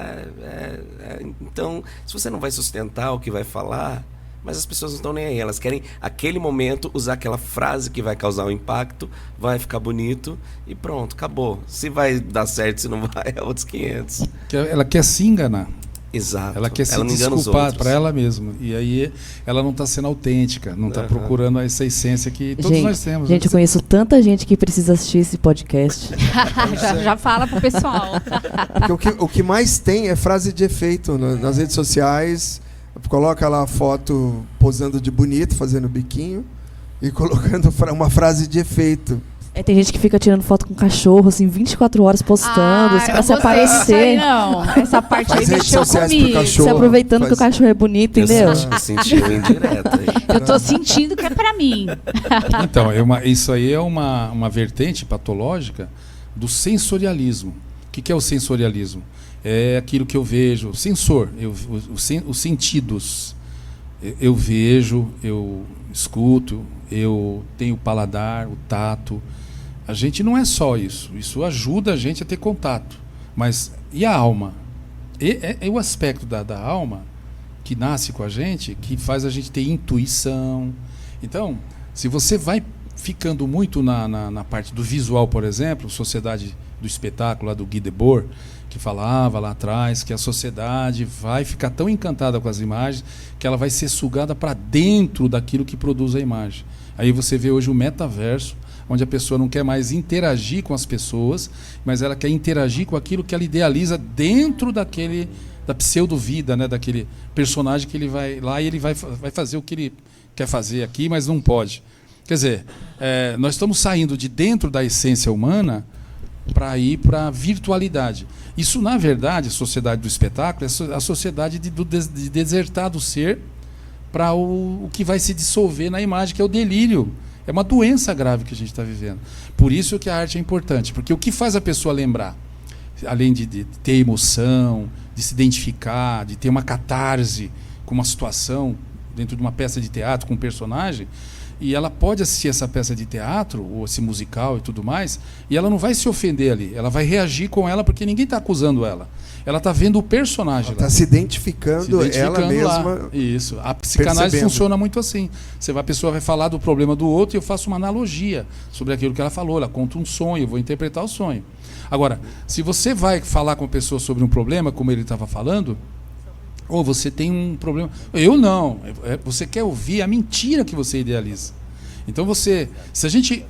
Speaker 5: então, se você não vai sustentar o que vai falar, mas as pessoas não estão nem aí, elas querem, aquele momento, usar aquela frase que vai causar um impacto, vai ficar bonito e pronto, acabou. Se vai dar certo, se não vai, é outros 500.
Speaker 3: Ela quer se enganar.
Speaker 5: Exato.
Speaker 3: Ela quer se desculpar para ela mesma. E aí ela não está sendo autêntica, não está procurando essa essência que todos nós temos.
Speaker 4: Gente, eu conheço tanta gente que precisa assistir esse podcast.
Speaker 2: já fala pro pessoal.
Speaker 1: Porque o que mais tem é frase de efeito nas redes sociais. Coloca lá a foto posando de bonito, fazendo biquinho, e colocando uma frase de efeito.
Speaker 4: Tem gente que fica tirando foto com cachorro, assim, 24 horas postando, pra se aparecer.
Speaker 2: Não, essa parte aí mexeu comigo.
Speaker 4: Se aproveitando que o cachorro é bonito, entendeu?
Speaker 5: Sentiu indireto aí.
Speaker 2: Eu tô sentindo que é pra mim.
Speaker 3: Então, isso aí é uma vertente patológica do sensorialismo. O que é o sensorialismo? É aquilo que eu vejo, sensor, os sentidos. Eu vejo, eu escuto, eu tenho o paladar, o tato. A gente não é só isso. Isso ajuda a gente a ter contato. Mas e a alma? É o aspecto da alma que nasce com a gente, que faz a gente ter intuição. Então, se você vai ficando muito na parte do visual, por exemplo, sociedade do espetáculo lá do Guy Debord, que falava lá atrás que a sociedade vai ficar tão encantada com as imagens que ela vai ser sugada para dentro daquilo que produz a imagem. Aí você vê hoje o metaverso, onde a pessoa não quer mais interagir com as pessoas, mas ela quer interagir com aquilo que ela idealiza dentro da pseudo-vida, né, daquele personagem que ele vai lá e ele vai fazer o que ele quer fazer aqui, mas não pode. Quer dizer, nós estamos saindo de dentro da essência humana para ir para a virtualidade. Isso, na verdade, a sociedade do espetáculo é a sociedade de desertar do ser para o que vai se dissolver na imagem, que é o delírio. É uma doença grave que a gente está vivendo. Por isso que a arte é importante, porque o que faz a pessoa lembrar, além de ter emoção, de se identificar, de ter uma catarse com uma situação dentro de uma peça de teatro, com um personagem, e ela pode assistir essa peça de teatro, ou esse musical e tudo mais, e ela não vai se ofender ali, ela vai reagir com ela, porque ninguém está acusando ela. Ela está vendo o personagem.
Speaker 1: Ela está se identificando ela mesma.
Speaker 3: Lá. Isso. A psicanálise funciona muito assim. A pessoa vai falar do problema do outro e eu faço uma analogia sobre aquilo que ela falou. Ela conta um sonho, eu vou interpretar o sonho. Agora, se você vai falar com a pessoa sobre um problema, como ele estava falando, ou você tem um problema... Eu não. Você quer ouvir a mentira que você idealiza. Então se a gente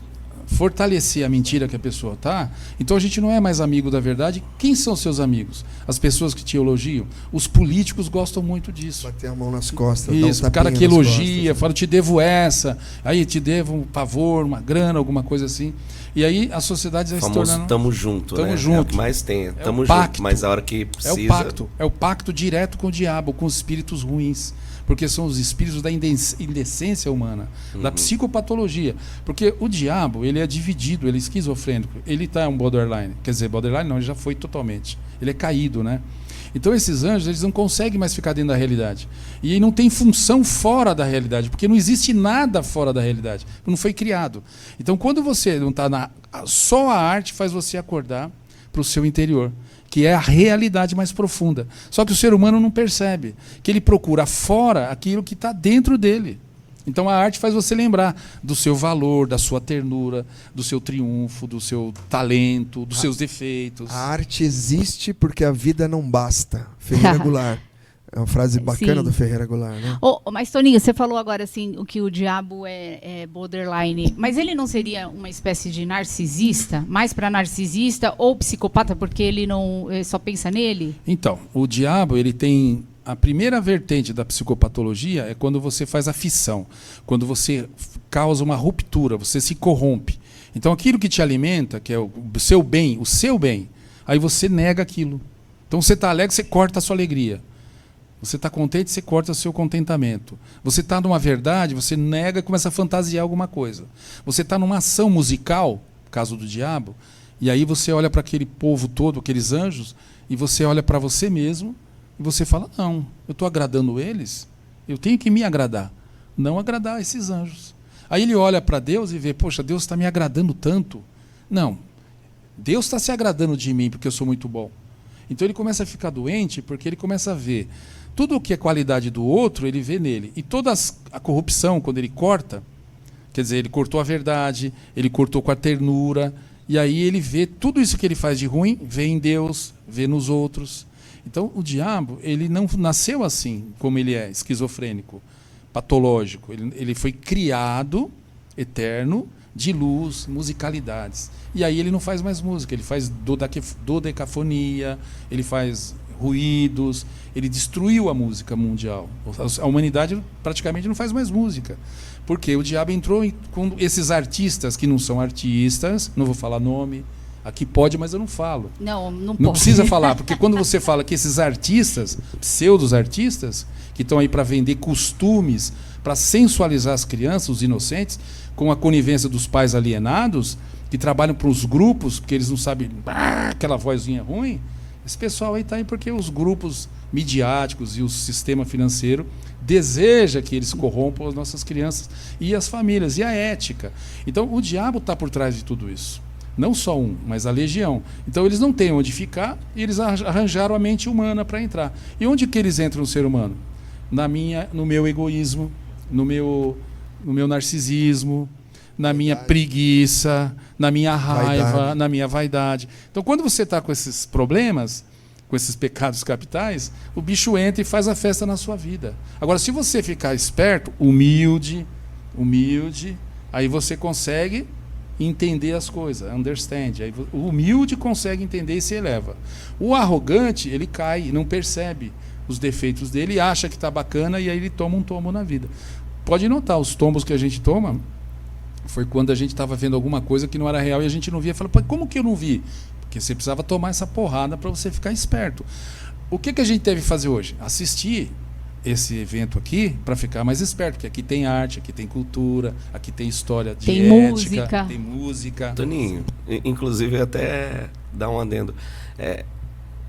Speaker 3: fortalecer a mentira que a pessoa está, então a gente não é mais amigo da verdade. Quem são seus amigos? As pessoas que te elogiam? Os políticos gostam muito disso.
Speaker 1: Bater a mão nas costas.
Speaker 3: Isso, o cara que elogia, fala, te devo essa, aí te devo um pavor, uma grana, alguma coisa assim. E aí a sociedade vai se tornando...
Speaker 5: Tamo junto,
Speaker 3: tamo
Speaker 5: né?
Speaker 3: junto.
Speaker 5: É o que mais tem. Tamo
Speaker 3: pacto,
Speaker 5: junto, mas a hora que precisa...
Speaker 3: É o pacto direto com o diabo, com os espíritos ruins. Porque são os espíritos da indecência humana, da psicopatologia. Porque o diabo, ele é dividido, ele é esquizofrênico. Ele está um borderline. Quer dizer, borderline não, ele já foi totalmente. Ele é caído, né? Então esses anjos, eles não conseguem mais ficar dentro da realidade. E não tem função fora da realidade, porque não existe nada fora da realidade. Não foi criado. Então quando você não está só a arte faz você acordar para o seu interior, que é a realidade mais profunda. Só que o ser humano não percebe, que ele procura fora aquilo que está dentro dele. Então a arte faz você lembrar do seu valor, da sua ternura, do seu triunfo, do seu talento, dos seus defeitos.
Speaker 1: A arte existe porque a vida não basta. Ferreira Goulart. É uma frase bacana. Sim. Do Ferreira Goulart, né?
Speaker 2: Mas, Toninho, você falou agora assim, o que o diabo é borderline. Mas ele não seria uma espécie de narcisista? Mais para narcisista ou psicopata, porque ele não só pensa nele?
Speaker 3: Então, o diabo, ele tem... A primeira vertente da psicopatologia é quando você faz a fissão. Quando você causa uma ruptura, você se corrompe. Então, aquilo que te alimenta, que é o seu bem, aí você nega aquilo. Então, você está alegre, você corta a sua alegria. Você está contente, você corta o seu contentamento. Você está numa verdade, você nega e começa a fantasiar alguma coisa. Você está numa ação musical, caso do diabo, e aí você olha para aquele povo todo, aqueles anjos, e você olha para você mesmo, e você fala, não, eu estou agradando eles, eu tenho que me agradar, não agradar esses anjos. Aí ele olha para Deus e vê, poxa, Deus está me agradando tanto. Não, Deus está se agradando de mim porque eu sou muito bom. Então ele começa a ficar doente porque ele começa a ver tudo o que é qualidade do outro, ele vê nele. E toda a corrupção, quando ele corta, quer dizer, ele cortou a verdade, ele cortou com a ternura, e aí ele vê tudo isso que ele faz de ruim, vê em Deus, vê nos outros. Então o diabo, ele não nasceu assim, como ele é, esquizofrênico, patológico. Ele foi criado, eterno, de luz, musicalidades. E aí ele não faz mais música, ele faz dodecafonia, ele faz ruídos, ele destruiu a música mundial. A humanidade praticamente não faz mais música. Porque o diabo entrou com esses artistas que não são artistas, não vou falar nome, aqui pode, mas eu não falo.
Speaker 2: Não
Speaker 3: precisa falar, porque quando você fala que esses artistas, pseudos-artistas, que estão aí para vender costumes, para sensualizar as crianças, os inocentes, com a conivência dos pais alienados, que trabalham para os grupos, porque eles não sabem, aquela vozinha ruim, esse pessoal aí está aí porque os grupos midiáticos e o sistema financeiro deseja que eles corrompam as nossas crianças e as famílias, e a ética. Então o diabo está por trás de tudo isso. Não só um, mas a legião. Então eles não têm onde ficar e eles arranjaram a mente humana para entrar. E onde que eles entram no ser humano? No meu egoísmo, no meu narcisismo, na minha preguiça, na minha raiva,
Speaker 1: Vaidade.
Speaker 3: na minha vaidade. Então, quando você está com esses problemas, com esses pecados capitais, o bicho entra e faz a festa na sua vida. Agora, se você ficar esperto, humilde, aí você consegue entender as coisas, understand. Aí, o humilde consegue entender e se eleva. O arrogante, ele cai e não percebe os defeitos dele e acha que está bacana e aí ele toma um tombo na vida. Pode notar, os tombos que a gente toma foi quando a gente estava vendo alguma coisa que não era real e a gente não via. Fala, como que eu não vi? Porque você precisava tomar essa porrada para você ficar esperto. O que a gente deve fazer hoje? Assistir esse evento aqui para ficar mais esperto, porque aqui tem arte, aqui tem cultura, aqui tem história de
Speaker 2: Tem
Speaker 3: ética,
Speaker 2: música.
Speaker 3: tem música.
Speaker 5: Toninho, inclusive até dar um adendo.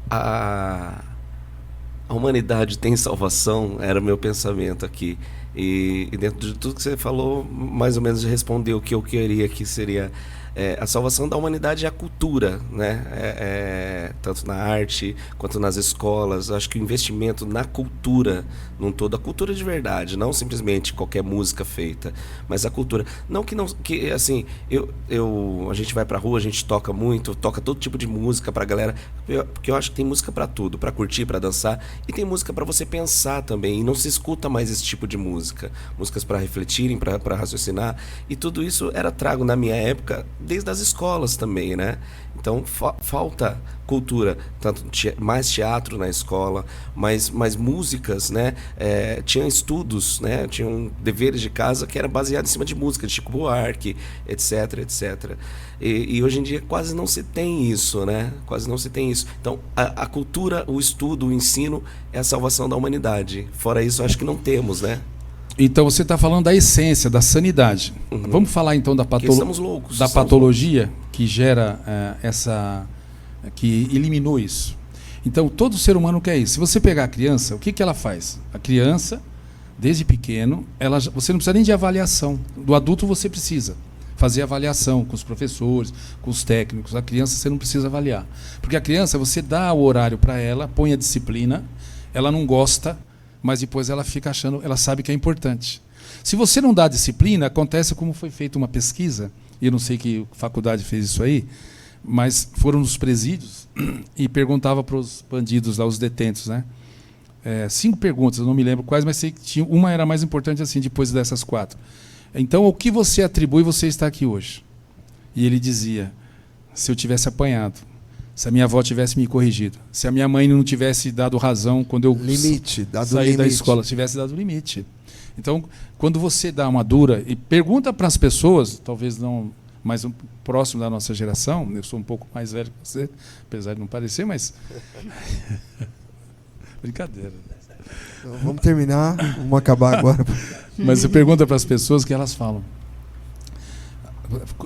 Speaker 5: A humanidade tem salvação, era o meu pensamento aqui. E dentro de tudo que você falou, mais ou menos respondeu o que eu queria, que seria a salvação da humanidade é a cultura, né? Tanto na arte quanto nas escolas. Acho que o investimento na cultura, num todo, a cultura de verdade, não simplesmente qualquer música feita, mas a cultura. Não que assim, a gente vai pra rua, a gente toca muito, toca todo tipo de música pra galera, porque eu acho que tem música pra tudo, pra curtir, pra dançar, e tem música pra você pensar também, e não se escuta mais esse tipo de música. Músicas pra refletirem, pra raciocinar, e tudo isso era trago na minha época desde as escolas também, né? Então falta cultura, tanto mais teatro na escola, mais músicas, né? Tinha estudos, né? Tinham deveres de casa que era baseado em cima de música, de Chico Buarque, etc, etc. E hoje em dia quase não se tem isso, né? Quase não se tem isso. Então a cultura, o estudo, o ensino é a salvação da humanidade. Fora isso, acho que não temos, né?
Speaker 3: Então você está falando da essência, da sanidade.
Speaker 5: Uhum.
Speaker 3: Vamos falar então da
Speaker 5: estamos loucos,
Speaker 3: patologia que gera que eliminou isso. Então todo ser humano quer isso. Se você pegar a criança, o que ela faz? A criança, desde pequeno, você não precisa nem de avaliação. Do adulto você precisa fazer avaliação com os professores, com os técnicos. A criança você não precisa avaliar. Porque a criança, você dá o horário para ela, põe a disciplina, ela não gosta, mas depois ela fica achando, ela sabe que é importante. Se você não dá disciplina, acontece como foi feita uma pesquisa, e eu não sei que faculdade fez isso aí, mas foram nos presídios e perguntava para os bandidos lá, os detentos, né? 5 perguntas, eu não me lembro quais, mas sei que tinha, uma era mais importante assim, depois dessas 4. Então, o que você atribui, você está aqui hoje? E ele dizia, se eu tivesse apanhado, se a minha avó tivesse me corrigido, se a minha mãe não tivesse dado razão quando eu saí da escola, tivesse dado limite. Então, quando você dá uma dura e pergunta para as pessoas, talvez não mais próximo da nossa geração, eu sou um pouco mais velho que você, apesar de não parecer, mas... Brincadeira.
Speaker 1: Então, vamos terminar, vamos acabar agora.
Speaker 3: Mas você pergunta para as pessoas, que elas falam.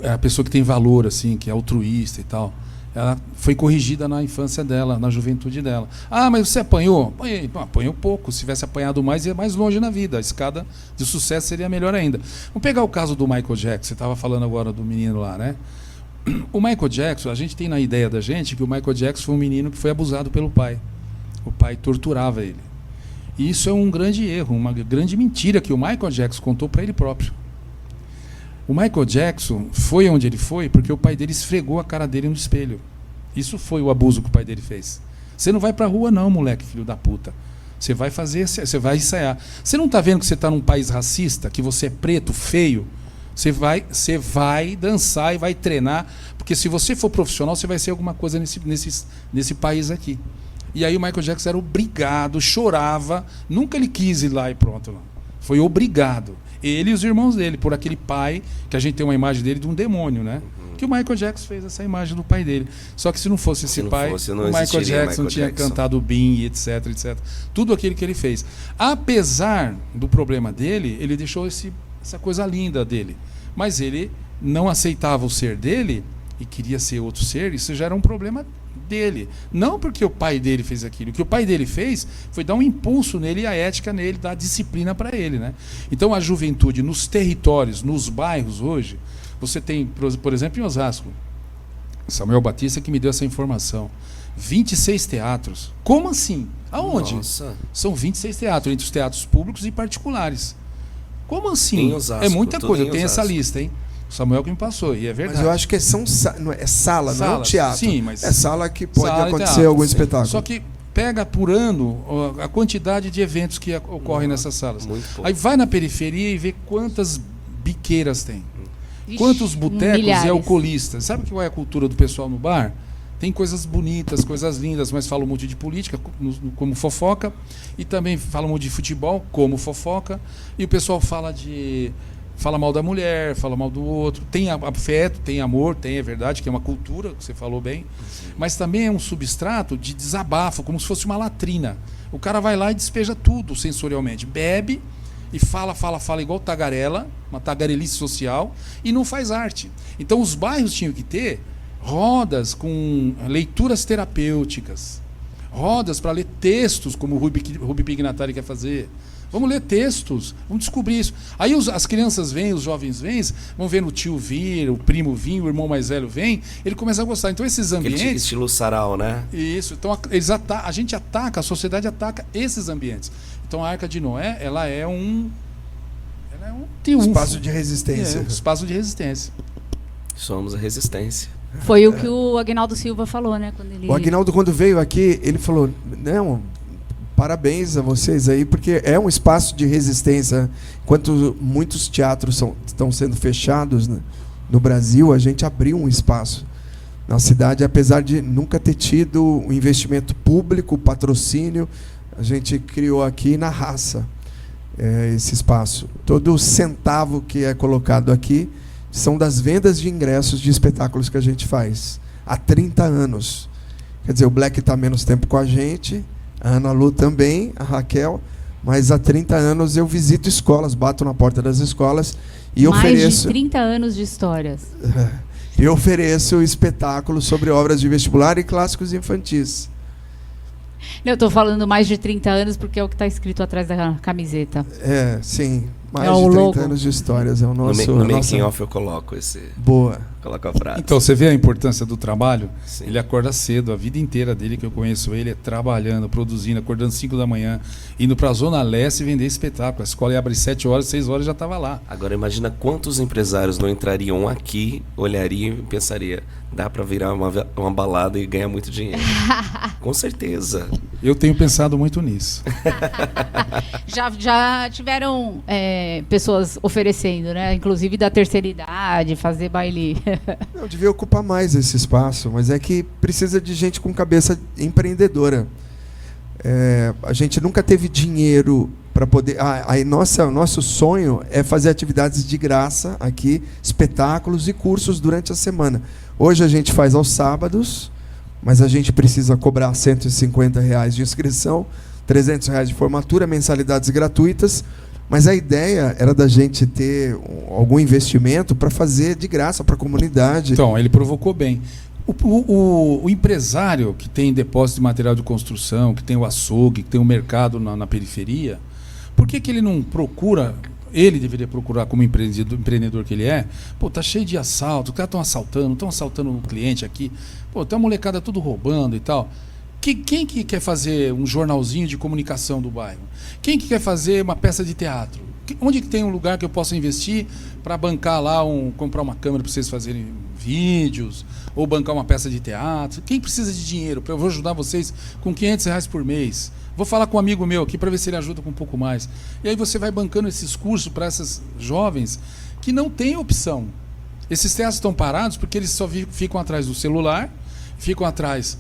Speaker 3: A pessoa que tem valor, assim, que é altruísta e tal, ela foi corrigida na infância dela, na juventude dela. Ah, mas você apanhou? Apanhei. Apanhou pouco. Se tivesse apanhado mais, ia mais longe na vida. A escada de sucesso seria melhor ainda. Vamos pegar o caso do Michael Jackson. Você estava falando agora do menino lá, né? O Michael Jackson, a gente tem na ideia da gente que o Michael Jackson foi um menino que foi abusado pelo pai. O pai torturava ele. E isso é um grande erro, uma grande mentira que o Michael Jackson contou para ele próprio. O Michael Jackson foi onde ele foi porque o pai dele esfregou a cara dele no espelho. Isso foi o abuso que o pai dele fez. Você não vai pra rua não, moleque, filho da puta. Você vai fazer, você vai ensaiar. Você não está vendo que você está num país racista, que você é preto, feio? Você vai dançar e vai treinar, porque se você for profissional, você vai ser alguma coisa nesse país aqui. E aí o Michael Jackson era obrigado, chorava, nunca ele quis ir lá e pronto. Não. Foi obrigado. Ele e os irmãos dele, por aquele pai, que a gente tem uma imagem dele de um demônio, né? Que o Michael Jackson fez essa imagem do pai dele. Só que se não fosse esse pai, o Michael Jackson não tinha cantado Bean, etc, etc. Tudo aquilo que ele fez. Apesar do problema dele, ele deixou essa coisa linda dele. Mas ele não aceitava o ser dele e queria ser outro ser, isso já era um problema dele. Não porque o pai dele fez aquilo. O que o pai dele fez foi dar um impulso nele, a ética nele, dar disciplina para ele, né? Então a juventude nos territórios, nos bairros hoje, você tem, por exemplo, em Osasco, Samuel Batista que me deu essa informação, 26 teatros. Como assim? Aonde?
Speaker 5: Nossa.
Speaker 3: São 26 teatros, entre os teatros públicos e particulares. Como assim?
Speaker 5: Em Osasco,
Speaker 3: é muita coisa, eu tenho
Speaker 5: Osasco.
Speaker 3: essa lista, hein? O Samuel que me passou, e é verdade.
Speaker 1: Mas eu acho que não é sala, não é um teatro.
Speaker 3: Sim, mas
Speaker 1: é sala que pode
Speaker 3: sala e
Speaker 1: acontecer
Speaker 3: teatro,
Speaker 1: algum
Speaker 3: sim.
Speaker 1: espetáculo.
Speaker 3: Só que pega por ano a quantidade de eventos que ocorrem nessas salas.
Speaker 5: Muito pouco.
Speaker 3: Aí vai na periferia e vê quantas biqueiras tem.
Speaker 2: Ixi,
Speaker 3: Quantos botecos
Speaker 2: milhares.
Speaker 3: e alcoolistas. Sabe qual é a cultura do pessoal no bar? Tem coisas bonitas, coisas lindas, mas falam muito de política, como fofoca, e também falam muito de futebol, como fofoca, e o pessoal fala mal da mulher, fala mal do outro, tem afeto, tem amor, é verdade, que é uma cultura, que você falou bem, mas também é um substrato de desabafo, como se fosse uma latrina. O cara vai lá e despeja tudo sensorialmente, bebe e fala igual tagarela, uma tagarelice social, e não faz arte. Então os bairros tinham que ter rodas com leituras terapêuticas, rodas para ler textos, como o Rubi Pignatari quer fazer. Vamos ler textos, vamos descobrir isso. Aí as crianças vêm, os jovens vêm, vão vendo o tio vir, o primo vir, o irmão mais velho vem, ele começa a gostar. Então esses ambientes...
Speaker 5: Aquele estilo sarau, né?
Speaker 3: Isso, então a gente ataca, a sociedade ataca esses ambientes. Então a Arca de Noé, ela é um triunfo.
Speaker 1: Espaço de resistência.
Speaker 3: Espaço de resistência.
Speaker 5: Somos a resistência.
Speaker 2: Foi o que o Aguinaldo Silva falou, né?
Speaker 1: O Aguinaldo, quando veio aqui, ele falou, não, parabéns a vocês aí, porque é um espaço de resistência. Enquanto muitos teatros estão sendo fechados, né, no Brasil, a gente abriu um espaço na cidade, apesar de nunca ter tido um investimento público, patrocínio, a gente criou aqui na raça esse espaço. Todo centavo que é colocado aqui são das vendas de ingressos de espetáculos que a gente faz há 30 anos. Quer dizer, o Black está menos tempo com a gente, a Ana Lu também, a Raquel, mas há 30 anos eu visito escolas, bato na porta das escolas e ofereço...
Speaker 2: Mais de 30 anos de histórias.
Speaker 1: Eu ofereço espetáculos sobre obras de vestibular e clássicos infantis.
Speaker 2: Eu estou falando mais de 30 anos porque é o que está escrito atrás da camiseta.
Speaker 1: Sim. Mais
Speaker 2: É
Speaker 1: de
Speaker 2: o
Speaker 1: 30
Speaker 2: logo.
Speaker 1: anos de histórias. É o nosso...
Speaker 5: No making off eu coloco
Speaker 1: Boa.
Speaker 5: Coloco a frase.
Speaker 3: Então, você vê a importância do trabalho?
Speaker 5: Sim.
Speaker 3: Ele acorda cedo, a vida inteira dele que eu conheço ele é trabalhando, produzindo, acordando 5 da manhã, indo para a Zona Leste vender espetáculo. A escola abre 7 horas, 6 horas já estava lá.
Speaker 5: Agora imagina quantos empresários não entrariam aqui, olhariam e pensariam, dá para virar uma balada e ganhar muito dinheiro. Com certeza.
Speaker 3: Eu tenho pensado muito nisso.
Speaker 2: Já tiveram pessoas oferecendo, né? Inclusive da terceira idade, fazer baile.
Speaker 1: Eu devia ocupar mais esse espaço, mas é que precisa de gente com cabeça empreendedora. A gente nunca teve dinheiro para poder... Nosso sonho é fazer atividades de graça aqui, espetáculos e cursos durante a semana. Hoje a gente faz aos sábados, mas a gente precisa cobrar R$150 de inscrição, R$300 de formatura, mensalidades gratuitas, mas a ideia era da gente ter algum investimento para fazer de graça para a comunidade.
Speaker 3: Então, ele provocou bem. O empresário que tem depósito de material de construção, que tem o açougue, que tem o mercado na periferia, por que ele não procura... Ele deveria procurar, como empreendedor que ele é, tá cheio de assalto, os caras estão assaltando o cliente aqui, tem uma molecada tudo roubando e tal. Quem que quer fazer um jornalzinho de comunicação do bairro? Quem que quer fazer uma peça de teatro? Onde que tem um lugar que eu possa investir para bancar lá, comprar uma câmera para vocês fazerem vídeos, ou bancar uma peça de teatro? Quem precisa de dinheiro? Eu vou ajudar vocês com R$500 por mês. Vou falar com um amigo meu aqui para ver se ele ajuda com um pouco mais. E aí você vai bancando esses cursos para essas jovens que não têm opção. Esses teatros estão parados porque eles só ficam atrás do celular, ficam atrás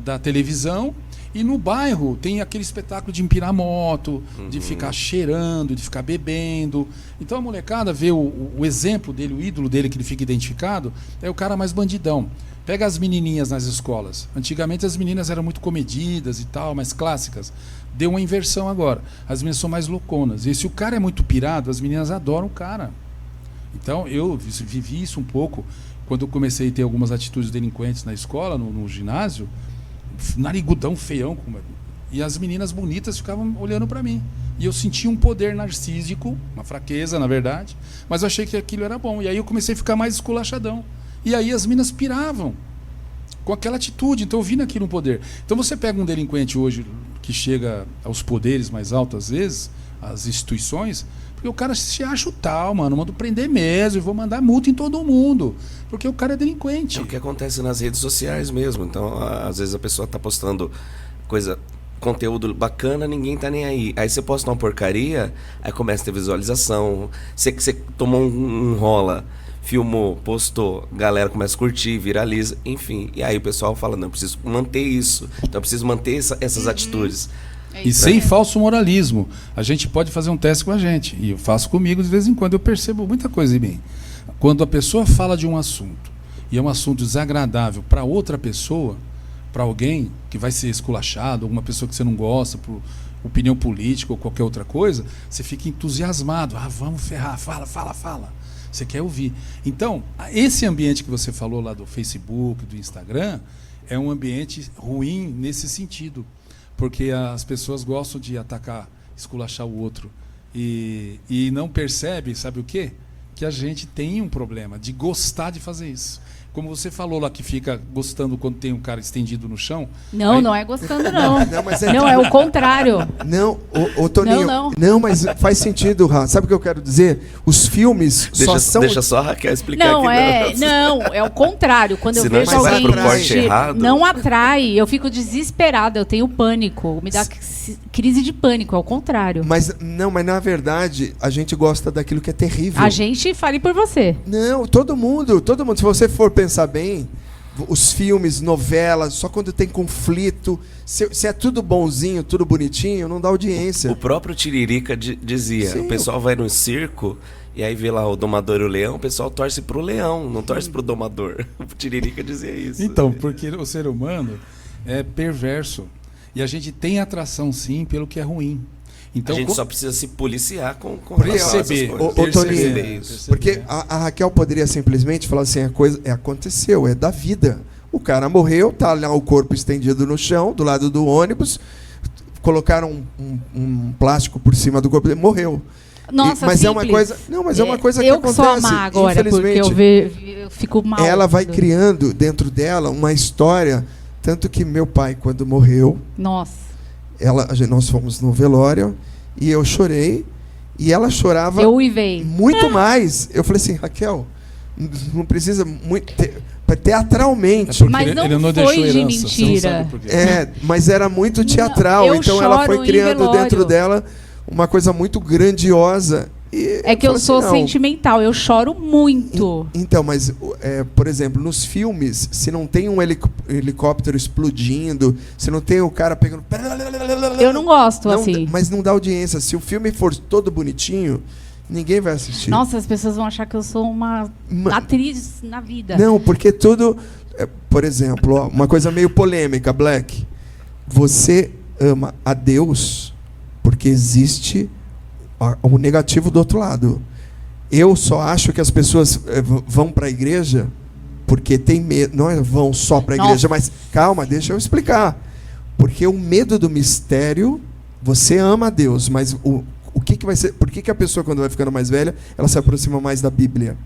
Speaker 3: da televisão, e no bairro tem aquele espetáculo de empinar moto, de ficar cheirando, de ficar bebendo. Então a molecada vê o exemplo dele, o ídolo dele que ele fica identificado, é o cara mais bandidão. Pega as menininhas nas escolas. Antigamente as meninas eram muito comedidas e tal, mais clássicas. Deu uma inversão agora. As meninas são mais louconas. E se o cara é muito pirado, as meninas adoram o cara. Então eu vivi isso um pouco quando eu comecei a ter algumas atitudes delinquentes na escola, no ginásio, narigudão, feião. E as meninas bonitas ficavam olhando para mim. E eu sentia um poder narcísico, uma fraqueza, na verdade, mas eu achei que aquilo era bom. E aí eu comecei a ficar mais esculachadão. E aí as minas piravam com aquela atitude. Então eu vi naquilo um poder. Então você pega um delinquente hoje que chega aos poderes mais altos às vezes, as instituições, porque o cara se acha o tal, mano, mando prender mesmo e vou mandar multa em todo mundo, porque o cara é delinquente.
Speaker 5: É o que acontece nas redes sociais mesmo. Então, às vezes a pessoa tá postando conteúdo bacana, ninguém tá nem aí. Aí você posta uma porcaria, aí começa a ter visualização. Você tomou um rola, filmou, postou, galera começa a curtir, viraliza, enfim. E aí o pessoal fala, não, eu preciso manter isso. Então eu preciso manter essas atitudes.
Speaker 3: E sem falso moralismo. A gente pode fazer um teste com a gente. E eu faço comigo de vez em quando. Eu percebo muita coisa em mim. Quando a pessoa fala de um assunto, e é um assunto desagradável para outra pessoa, para alguém que vai ser esculachado, alguma pessoa que você não gosta, por opinião política ou qualquer outra coisa, você fica entusiasmado. Ah, vamos ferrar, fala. Você quer ouvir. Então, esse ambiente que você falou lá do Facebook, do Instagram, é um ambiente ruim nesse sentido. Porque as pessoas gostam de atacar, esculachar o outro. E não percebe, sabe o quê? Que a gente tem um problema de gostar de fazer isso. Como você falou lá, que fica gostando quando tem um cara estendido no chão.
Speaker 2: Não,
Speaker 3: aí...
Speaker 2: não é gostando, não.
Speaker 1: Mas
Speaker 2: não, é o contrário.
Speaker 1: Não, ô Toninho. Não, mas faz sentido, Ra. Sabe o que eu quero dizer? Os filmes só são...
Speaker 5: Deixa só a Raquel explicar
Speaker 2: não,
Speaker 5: aqui.
Speaker 2: Não, é o contrário. Quando eu vejo alguém não atrai, eu fico desesperada, eu tenho pânico. Me dá crise de pânico, é o contrário.
Speaker 1: Mas na verdade, a gente gosta daquilo que é terrível.
Speaker 2: A gente, fale por você.
Speaker 1: Não, todo mundo. Se você for pensar bem, os filmes, novelas, só quando tem conflito, se é tudo bonzinho, tudo bonitinho, não dá audiência.
Speaker 5: O próprio Tiririca dizia,
Speaker 1: Sim.
Speaker 5: O pessoal vai no circo e aí vê lá o domador e o leão, o pessoal torce pro leão, não torce pro domador. O Tiririca dizia isso.
Speaker 3: Então, porque o ser humano é perverso e a gente tem atração sim pelo que é ruim. Então,
Speaker 5: a gente só precisa se policiar com
Speaker 3: perceber,
Speaker 1: Toninho, porque a Raquel poderia simplesmente falar assim, a coisa aconteceu, é da vida. O cara morreu, tá lá o corpo estendido no chão, do lado do ônibus, colocaram um plástico por cima do corpo dele, morreu.
Speaker 2: Nossa,
Speaker 1: mas
Speaker 2: simples.
Speaker 1: É uma coisa, mas é uma coisa que acontece.
Speaker 2: Eu sou má agora, porque eu fico mal.
Speaker 1: Ela vai criando dentro dela uma história, tanto que meu pai, quando morreu,
Speaker 2: nossa,
Speaker 1: nós fomos no velório e eu chorei e ela chorava muito mais. Eu falei assim, Raquel, não precisa muito teatralmente.
Speaker 2: Mas não foi de mentira.
Speaker 1: Mas era muito teatral.
Speaker 2: Não,
Speaker 1: então ela foi criando dentro dela uma coisa muito grandiosa.
Speaker 2: É que eu sou sentimental, eu choro muito.
Speaker 1: Então, mas, por exemplo, nos filmes, se não tem um helicóptero explodindo, se não tem o cara pegando...
Speaker 2: Eu não gosto assim.
Speaker 1: Mas não dá audiência. Se o filme for todo bonitinho, ninguém vai assistir.
Speaker 2: Nossa, as pessoas vão achar que eu sou uma atriz na vida.
Speaker 1: Não, porque tudo... por exemplo, uma coisa meio polêmica, Black. Você ama a Deus porque existe... o negativo do outro lado. Eu só acho que as pessoas vão para a igreja porque tem medo. Não vão só para a igreja, mas calma, deixa eu explicar. Porque o medo do mistério, você ama a Deus, mas o que vai ser? Por que a pessoa, quando vai ficando mais velha, ela se aproxima mais da Bíblia?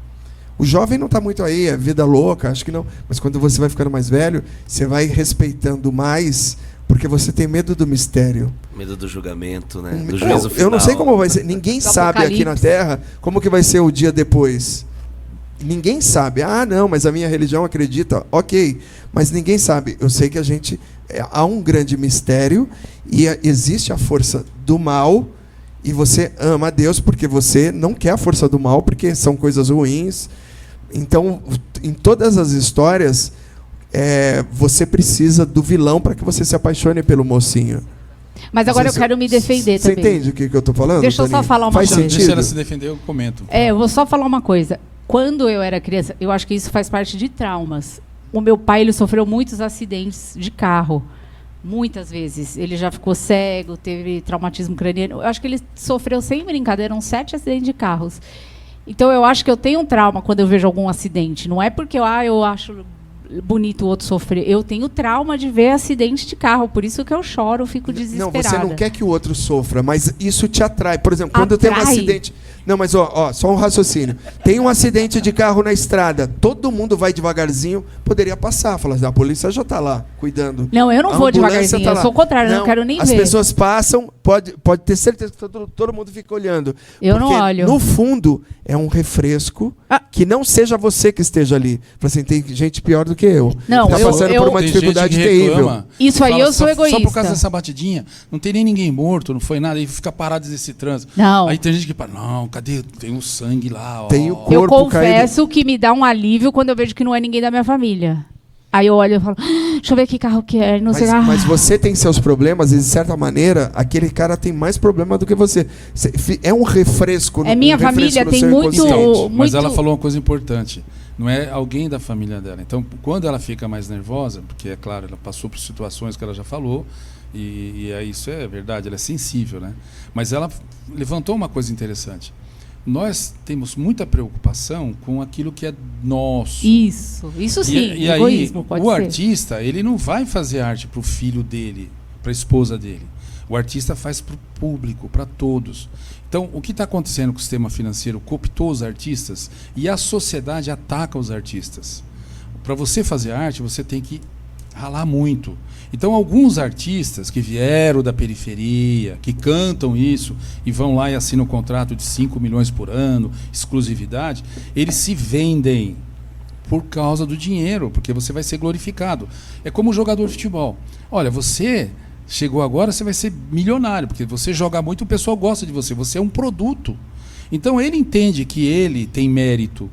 Speaker 1: O jovem não está muito aí, é vida louca, acho que não. Mas quando você vai ficando mais velho, você vai respeitando mais. Porque você tem medo do mistério.
Speaker 5: Medo do julgamento, né? Do juízo final.
Speaker 1: Eu não sei como vai ser. Ninguém sabe aqui na Terra como que vai ser o dia depois. Ninguém sabe. Ah, não, mas a minha religião acredita. Ok, mas ninguém sabe. Eu sei que há um grande mistério e existe a força do mal e você ama a Deus porque você não quer a força do mal porque são coisas ruins. Então, em todas as histórias... você precisa do vilão para que você se apaixone pelo mocinho.
Speaker 2: Mas agora eu quero me defender também.
Speaker 1: Você entende o que eu estou falando?
Speaker 2: Deixa eu só falar uma coisa.
Speaker 3: Deixa ela se defender, eu comento.
Speaker 2: Eu vou só falar uma coisa. Quando eu era criança, eu acho que isso faz parte de traumas. O meu pai, ele sofreu muitos acidentes de carro. Muitas vezes. Ele já ficou cego, teve traumatismo craniano. Eu acho que ele sofreu, sem brincadeira, uns 7 acidentes de carros. Então, eu acho que eu tenho um trauma quando eu vejo algum acidente. Não é porque eu acho... bonito o outro sofrer. Eu tenho trauma de ver acidente de carro, por isso que eu choro, fico
Speaker 1: Não,
Speaker 2: desesperada.
Speaker 1: você não quer que o outro sofra, mas isso te atrai. Por exemplo, quando tem um acidente... Não, mas ó, só um raciocínio. Tem um acidente de carro na estrada, todo mundo vai devagarzinho, poderia passar. Falar assim, a polícia já está lá, cuidando.
Speaker 2: Não, eu não
Speaker 1: A
Speaker 2: vou
Speaker 1: ambulância
Speaker 2: devagarzinho,
Speaker 1: tá
Speaker 2: eu
Speaker 1: lá.
Speaker 2: sou o contrário, eu não quero nem
Speaker 1: as
Speaker 2: ver.
Speaker 1: As pessoas passam, pode ter certeza que todo mundo fica olhando.
Speaker 2: Eu não
Speaker 1: Porque,
Speaker 2: olho.
Speaker 1: no fundo, é um refresco que não seja você que esteja ali. Fala assim, tem gente pior do que eu.
Speaker 2: Não,
Speaker 1: tá passando por uma
Speaker 3: Tem
Speaker 1: dificuldade
Speaker 3: gente que
Speaker 1: terrível.
Speaker 3: reclama,
Speaker 2: Isso aí
Speaker 3: fala,
Speaker 2: eu sou egoísta.
Speaker 3: Só por causa dessa batidinha, não tem nem ninguém morto, não foi nada, aí fica parado desse trânsito.
Speaker 2: Não.
Speaker 3: Aí tem gente que fala, não, cadê? Tem um sangue lá, ó.
Speaker 1: Tem o
Speaker 2: Eu
Speaker 1: corpo
Speaker 2: confesso que me dá um alívio quando eu vejo que não é ninguém da minha família. Aí eu olho e falo, deixa eu ver que carro que é, não sei lá.
Speaker 1: Mas você tem seus problemas e, de certa maneira, aquele cara tem mais problema do que você. É um refresco.
Speaker 2: É minha família, tem muito...
Speaker 3: Mas ela falou uma coisa importante. Não é alguém da família dela. Então, quando ela fica mais nervosa, porque, é claro, ela passou por situações que ela já falou, e isso é verdade, ela é sensível, né? Mas ela levantou uma coisa interessante. Nós temos muita preocupação com aquilo que é nosso.
Speaker 2: Isso sim,
Speaker 3: e
Speaker 2: egoísmo,
Speaker 3: aí,
Speaker 2: pode
Speaker 3: o
Speaker 2: ser.
Speaker 3: artista, ele não vai fazer arte para o filho dele, para a esposa dele. O artista faz para o público, para todos. Então, o que está acontecendo com o sistema financeiro? Cooptou os artistas e a sociedade ataca os artistas. Para você fazer arte, você tem que ralar muito. Então, alguns artistas que vieram da periferia, que cantam isso e vão lá e assinam um contrato de 5 milhões por ano, exclusividade, eles se vendem por causa do dinheiro, porque você vai ser glorificado. É como jogador de futebol. Olha, você chegou agora, você vai ser milionário, porque você joga muito, o pessoal gosta de você. Você é um produto. Então, ele entende que ele tem mérito.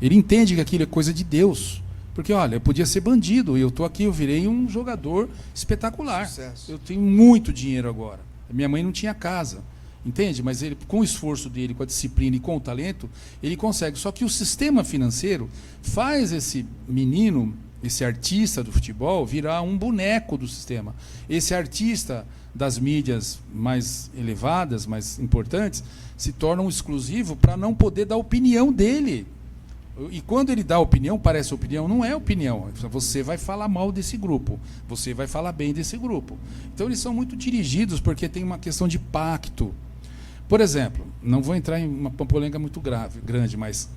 Speaker 3: Ele entende que aquilo é coisa de Deus. Porque, olha, eu podia ser bandido, e eu estou aqui, eu virei um jogador espetacular. Sucesso. Eu tenho muito dinheiro agora. Minha mãe não tinha casa, entende? Mas ele, com o esforço dele, com a disciplina e com o talento, ele consegue. Só que o sistema financeiro faz esse menino, esse artista do futebol, virar um boneco do sistema. Esse artista das mídias mais elevadas, mais importantes, se torna um exclusivo para não poder dar a opinião dele. E quando ele dá opinião, parece opinião, não é opinião. Você vai falar mal desse grupo, você vai falar bem desse grupo. Então eles são muito dirigidos porque tem uma questão de pacto. Por exemplo, não vou entrar em uma polêmica muito grande, mas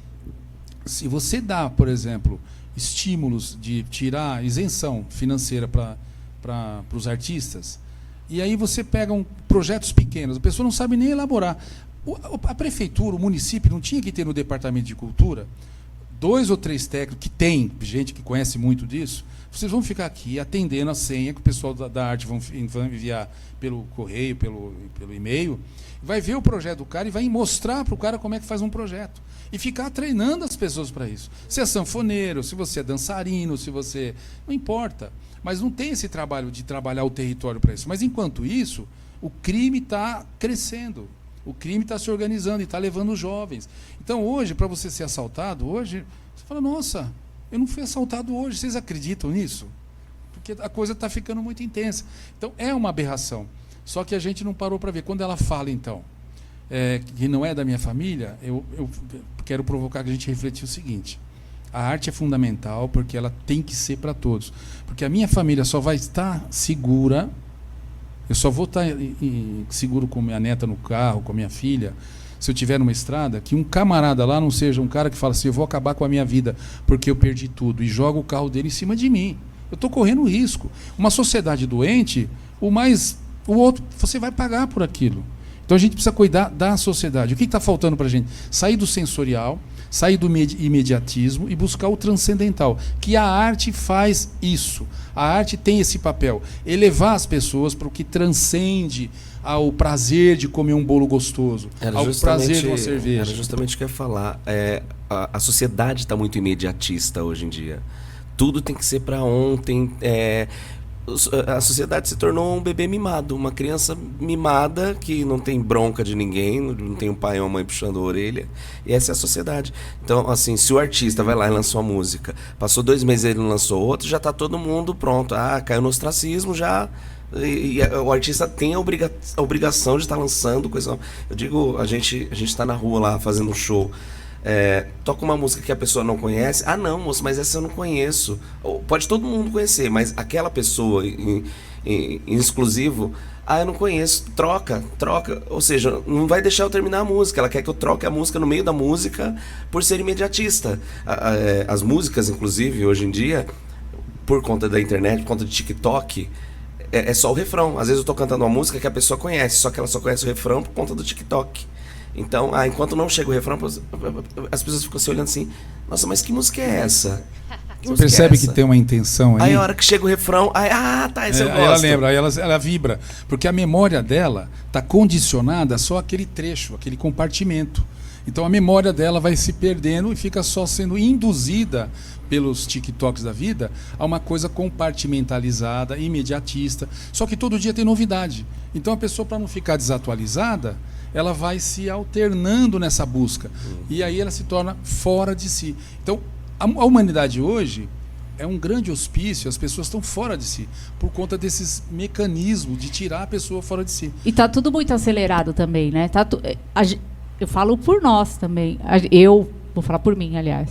Speaker 3: se você dá, por exemplo, estímulos de tirar isenção financeira para os artistas, e aí você pega projetos pequenos, a pessoa não sabe nem elaborar. A prefeitura, o município, não tinha que ter no departamento de cultura 2 ou 3 técnicos, que tem gente que conhece muito disso, vocês vão ficar aqui atendendo a senha que o pessoal da arte vão enviar pelo correio, pelo e-mail, vai ver o projeto do cara e vai mostrar para o cara como é que faz um projeto. E ficar treinando as pessoas para isso. Se é sanfoneiro, se você é dançarino, se você... Não importa. Mas não tem esse trabalho de trabalhar o território para isso. Mas, enquanto isso, o crime está crescendo. O crime está se organizando e está levando os jovens. Então, hoje, para você ser assaltado, hoje, você fala, nossa, eu não fui assaltado hoje. Vocês acreditam nisso? Porque a coisa está ficando muito intensa. Então, é uma aberração. Só que a gente não parou para ver. Quando ela fala, então, que não é da minha família, eu quero provocar que a gente refletir o seguinte. A arte é fundamental porque ela tem que ser para todos. Porque a minha família só vai estar segura... Eu só vou estar seguro com minha neta no carro, com minha filha, se eu estiver numa estrada, que um camarada lá não seja um cara que fala assim, eu vou acabar com a minha vida porque eu perdi tudo, e joga o carro dele em cima de mim. Eu estou correndo risco. Uma sociedade doente, o outro, você vai pagar por aquilo. Então a gente precisa cuidar da sociedade. O que está faltando para a gente? Sair do sensorial, sair do imediatismo e buscar o transcendental, que a arte faz isso. A arte tem esse papel, elevar as pessoas para o que transcende ao prazer de comer um bolo gostoso, ao prazer de uma cerveja.
Speaker 5: Era justamente o que eu ia falar. A sociedade está muito imediatista hoje em dia. Tudo tem que ser para ontem. A sociedade se tornou um bebê mimado, uma criança mimada que não tem bronca de ninguém, não tem um pai ou uma mãe puxando a orelha, e essa é a sociedade. Então, assim, se o artista vai lá e lançou a música, passou 2 meses e ele não lançou outro, já está todo mundo pronto, caiu no ostracismo já, e o artista tem a obrigação de estar lançando coisa. Eu digo, a gente está na rua lá fazendo um show, toca uma música que a pessoa não conhece. Ah, não, moço, mas essa eu não conheço. Ou, pode todo mundo conhecer, mas aquela pessoa em exclusivo, eu não conheço. Troca. Ou seja, não vai deixar eu terminar a música. Ela quer que eu troque a música no meio da música por ser imediatista. As músicas, inclusive, hoje em dia, por conta da internet, por conta de TikTok, é só o refrão. Às vezes eu tô cantando uma música que a pessoa conhece, só que ela só conhece o refrão por conta do TikTok. Então, enquanto não chega o refrão, as pessoas ficam se olhando assim, nossa, mas que música é essa?
Speaker 3: Você percebe que tem uma intenção aí?
Speaker 5: Aí a hora que chega o refrão, tá, esse eu gosto.
Speaker 3: Aí ela lembra, aí ela vibra. Porque a memória dela está condicionada só àquele trecho, aquele compartimento. Então a memória dela vai se perdendo e fica só sendo induzida pelos TikToks da vida a uma coisa compartimentalizada, imediatista. Só que todo dia tem novidade. Então a pessoa, para não ficar desatualizada, ela vai se alternando nessa busca. E aí ela se torna fora de si. Então a humanidade hoje é um grande hospício, as pessoas estão fora de si, por conta desses mecanismos de tirar a pessoa fora de si.
Speaker 2: E tá tudo muito acelerado também, né? Eu falo por nós também. Eu vou falar por mim, aliás.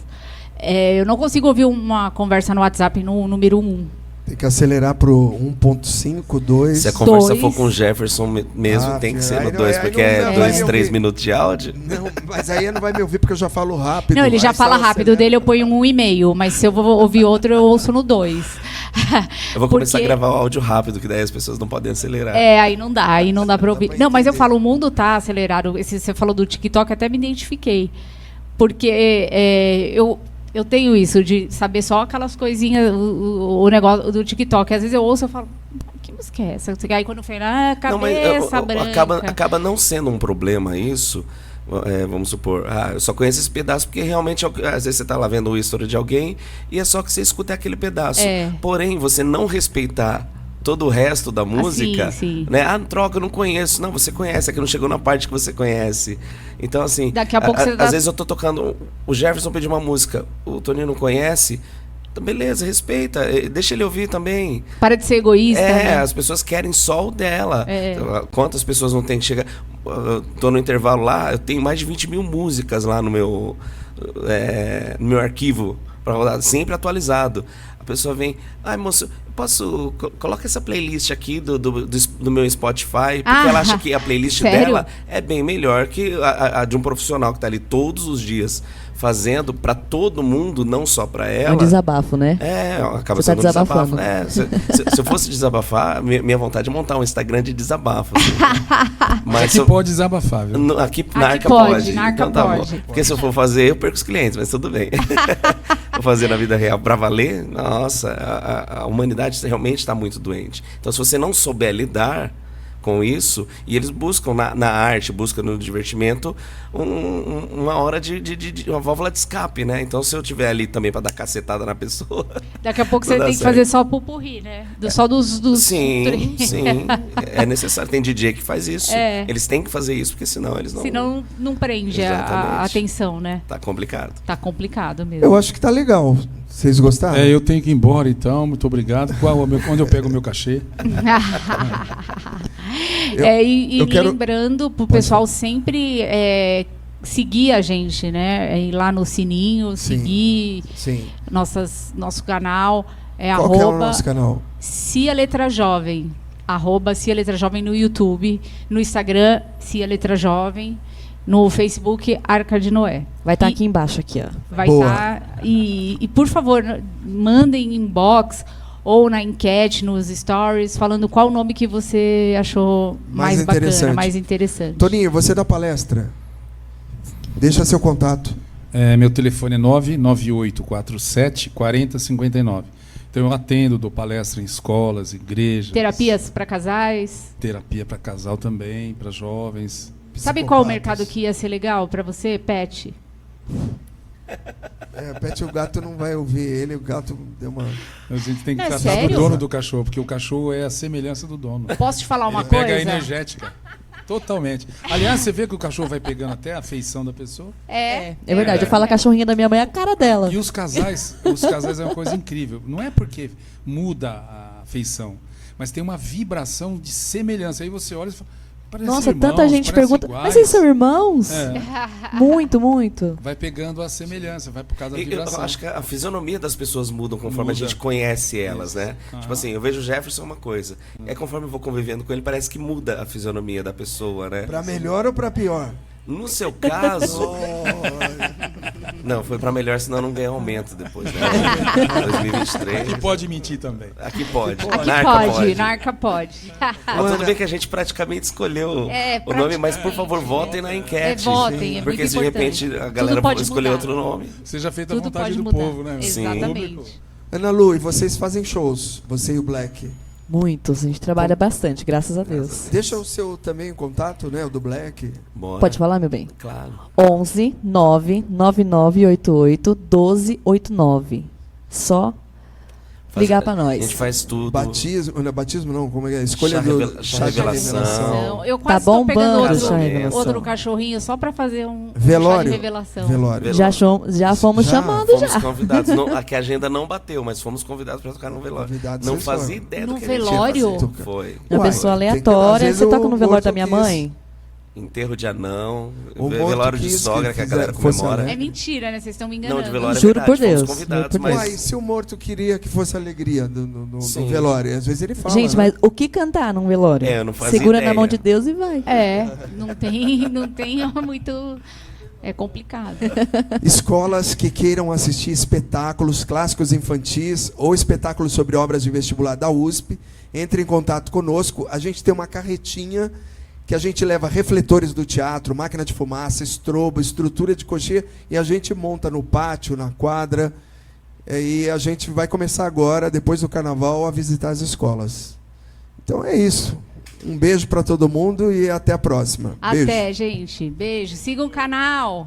Speaker 2: Eu não consigo ouvir uma conversa no WhatsApp no número 1.
Speaker 1: Tem que acelerar pro 1.5, 2.
Speaker 5: Se a conversa for com o Jefferson mesmo, tem que ser no 2, porque é 2, 3 minutos de áudio.
Speaker 1: Não, mas aí não vai me ouvir porque eu já falo rápido.
Speaker 2: Não, ele já fala rápido. O dele eu ponho 1,5, mas se eu vou ouvir outro, eu ouço no 2.
Speaker 5: Eu vou começar a gravar o áudio rápido, que daí as pessoas não podem acelerar.
Speaker 2: Aí não dá pra ouvir. Não, mas eu falo, o mundo tá acelerado. Você falou do TikTok, até me identifiquei. Porque eu tenho isso de saber só aquelas coisinhas, o negócio do TikTok. Às vezes eu ouço e falo, que música é essa? Aí quando eu falo, cabeça branca.
Speaker 5: Acaba não sendo um problema isso. Vamos supor, eu só conheço esse pedaço porque realmente, às vezes você está lá vendo o history de alguém e é só que você escuta aquele pedaço. Porém, você não respeitar todo o resto da música,
Speaker 2: sim.
Speaker 5: Né? Troca, eu não conheço. Não, você conhece, é que não chegou na parte que você conhece. Então, assim,
Speaker 2: daqui a pouco
Speaker 5: às vezes eu tô tocando, o Jefferson pediu uma música, o Toninho não conhece, então beleza, respeita, deixa ele ouvir também.
Speaker 2: Para de ser egoísta. Né?
Speaker 5: As pessoas querem só o dela. Então, quantas pessoas não tem que chegar... Tô no intervalo lá, eu tenho mais de 20 mil músicas lá no meu arquivo para rodar, sempre atualizado. A pessoa vem, moço, coloca essa playlist aqui do meu Spotify, porque ela acha que a playlist dela é bem melhor que a de um profissional que está ali todos os dias fazendo para todo mundo, não só para ela.
Speaker 4: É um desabafo, né?
Speaker 5: Acaba sendo um desabafo. Se eu fosse desabafar, minha vontade é montar um Instagram de desabafo. Assim.
Speaker 3: Mas aqui pode desabafar, viu?
Speaker 5: Aqui na Arca pode.
Speaker 2: Na Arca
Speaker 5: então,
Speaker 2: pode.
Speaker 5: Porque se eu for fazer, eu perco os clientes, mas tudo bem. Vou fazer na vida real para valer, nossa, a humanidade realmente está muito doente. Então, se você não souber lidar com isso, e eles buscam na arte, buscam no divertimento uma hora de uma válvula de escape, né? Então, se eu tiver ali também para dar cacetada na pessoa,
Speaker 2: daqui a pouco você tem que fazer só pupurri, né? Só dos
Speaker 5: sim, é necessário. Tem DJ que faz isso. Eles têm que fazer isso, porque senão eles não...
Speaker 2: Senão não prende a atenção, né?
Speaker 5: Tá complicado.
Speaker 2: Tá complicado mesmo.
Speaker 1: Eu acho que tá legal. Vocês gostaram?
Speaker 3: Eu tenho que ir embora, então. Muito obrigado. Onde eu pego o meu cachê?
Speaker 2: Lembrando pro pessoal sempre seguir a gente, né? Ir lá no sininho, seguir nosso canal.
Speaker 1: Qual que é o nosso canal?
Speaker 2: Cia Letra Jovem. @Cia Letra Jovem no YouTube. No Instagram, Cia Letra Jovem. No Facebook, Arca de Noé.
Speaker 4: Vai estar aqui embaixo, aqui, ó.
Speaker 2: Vai estar. E, por favor, mandem inbox ou na enquete, nos stories, falando qual o nome que você achou mais bacana, mais interessante.
Speaker 1: Toninho, você dá palestra? Deixa seu contato.
Speaker 3: Meu telefone é 998474059. Então eu atendo, dou palestra em escolas, igrejas.
Speaker 2: Terapias para casais?
Speaker 3: Terapia para casal também, para jovens.
Speaker 2: Sabe qual o mercado que ia ser legal para você, Pet?
Speaker 1: Pet, o gato não vai ouvir ele, o gato deu uma...
Speaker 3: A gente tem que tratar
Speaker 2: sério?
Speaker 3: do dono do cachorro, porque o cachorro é a semelhança do dono.
Speaker 2: Posso te falar uma
Speaker 3: Ele
Speaker 2: coisa?
Speaker 3: pega a energética. Totalmente. Aliás, você vê que o cachorro vai pegando até a feição da pessoa?
Speaker 4: É verdade. Eu falo a cachorrinha da minha mãe, é a cara dela.
Speaker 3: E os casais é uma coisa incrível. Não é porque muda a feição, mas tem uma vibração de semelhança. Aí você olha e fala, Parece
Speaker 4: Nossa,
Speaker 3: irmãos,
Speaker 4: tanta gente
Speaker 3: parece
Speaker 4: pergunta,
Speaker 3: iguais.
Speaker 4: mas vocês são irmãos?
Speaker 3: É.
Speaker 4: Muito, muito.
Speaker 3: Vai pegando a semelhança, vai por causa da
Speaker 5: Eu
Speaker 3: vibração.
Speaker 5: acho que a fisionomia das pessoas mudam conforme
Speaker 3: Muda.
Speaker 5: a gente conhece elas, né?
Speaker 3: Aham.
Speaker 5: Tipo assim, eu vejo o Jefferson uma coisa. É conforme eu vou convivendo com ele, parece que muda a fisionomia da pessoa, né?
Speaker 1: Pra melhor ou pra pior?
Speaker 5: No seu caso. Não, foi pra melhor, senão não ganha aumento depois, né? 2023.
Speaker 3: E pode mentir também.
Speaker 5: Aqui pode.
Speaker 2: Aqui
Speaker 5: Narca
Speaker 2: pode, narca pode.
Speaker 5: Mas tudo bem que a gente praticamente escolheu
Speaker 2: É,
Speaker 5: o nome, mas por favor, votem na enquete.
Speaker 2: votem, é
Speaker 5: porque
Speaker 2: muito
Speaker 5: se de repente
Speaker 2: importante.
Speaker 5: a
Speaker 2: Tudo
Speaker 5: galera
Speaker 2: pode
Speaker 5: escolher
Speaker 2: mudar.
Speaker 5: outro nome.
Speaker 3: Seja feita a
Speaker 2: Tudo
Speaker 3: vontade
Speaker 2: pode
Speaker 3: do
Speaker 2: mudar.
Speaker 3: povo, né?
Speaker 5: Sim.
Speaker 2: Exatamente.
Speaker 1: Ana Lu, e vocês fazem shows, você e o Black.
Speaker 4: Muitos, a gente trabalha bastante, graças a Deus.
Speaker 1: Deixa o seu também contato, né? O do Black.
Speaker 5: Bora.
Speaker 4: Pode falar, meu bem?
Speaker 5: Claro.
Speaker 4: 11 99988 1289. Só ligar pra
Speaker 5: A gente
Speaker 4: nós.
Speaker 5: faz tudo.
Speaker 1: Batismo, não, batismo não, como é que é? Escolha
Speaker 5: Chá
Speaker 1: do
Speaker 5: revela- chá revelação.
Speaker 2: Não, eu quase tô
Speaker 4: bombando
Speaker 2: pegando
Speaker 5: o chá
Speaker 2: outro,
Speaker 5: revelação.
Speaker 2: outro cachorrinho só pra fazer um chá de
Speaker 1: Velório.
Speaker 2: revelação.
Speaker 1: Velório.
Speaker 4: Já fomos
Speaker 1: Já
Speaker 4: chamando
Speaker 5: Fomos
Speaker 4: já.
Speaker 5: convidados. Não, aqui a agenda não bateu, mas fomos convidados para tocar no velório.
Speaker 1: Convidados,
Speaker 5: Não
Speaker 1: vocês
Speaker 5: fazia
Speaker 1: foram.
Speaker 5: ideia do
Speaker 2: No
Speaker 5: que a gente ia
Speaker 2: velório?
Speaker 5: fazer. Foi.
Speaker 4: Uma
Speaker 1: Uai,
Speaker 4: pessoa
Speaker 1: tem que- às
Speaker 4: aleatória.
Speaker 1: vezes
Speaker 4: Você
Speaker 1: o
Speaker 4: toca no velório
Speaker 1: morto
Speaker 4: da minha
Speaker 1: quis.
Speaker 4: mãe?
Speaker 5: Enterro de anão,
Speaker 1: O morto
Speaker 5: velório de
Speaker 1: quis
Speaker 5: sogra que a galera
Speaker 1: fosse
Speaker 5: comemora.
Speaker 1: alegre.
Speaker 2: É mentira, né? Vocês estão me enganando.
Speaker 5: Não, de velório é
Speaker 4: Juro
Speaker 5: verdade,
Speaker 4: por Deus,
Speaker 5: fomos convidados,
Speaker 4: juro por
Speaker 5: mas
Speaker 1: Uai, se o morto queria que fosse alegria no
Speaker 5: Sim.
Speaker 1: velório, às vezes ele fala.
Speaker 4: Gente,
Speaker 1: né?
Speaker 4: mas o que cantar num velório?
Speaker 5: É, eu não fazia
Speaker 4: Segura na
Speaker 5: ideia.
Speaker 4: mão de Deus e vai.
Speaker 2: É, não tem muito... É complicado.
Speaker 1: Escolas que queiram assistir espetáculos clássicos infantis ou espetáculos sobre obras de vestibular da USP, entre em contato conosco. A gente tem uma carretinha que a gente leva refletores do teatro, máquina de fumaça, estrobo, estrutura de cochê, e a gente monta no pátio, na quadra. E a gente vai começar agora, depois do carnaval, a visitar as escolas. Então é isso. Um beijo para todo mundo e até a próxima. Beijo.
Speaker 2: Até, gente. Beijo. Siga o canal.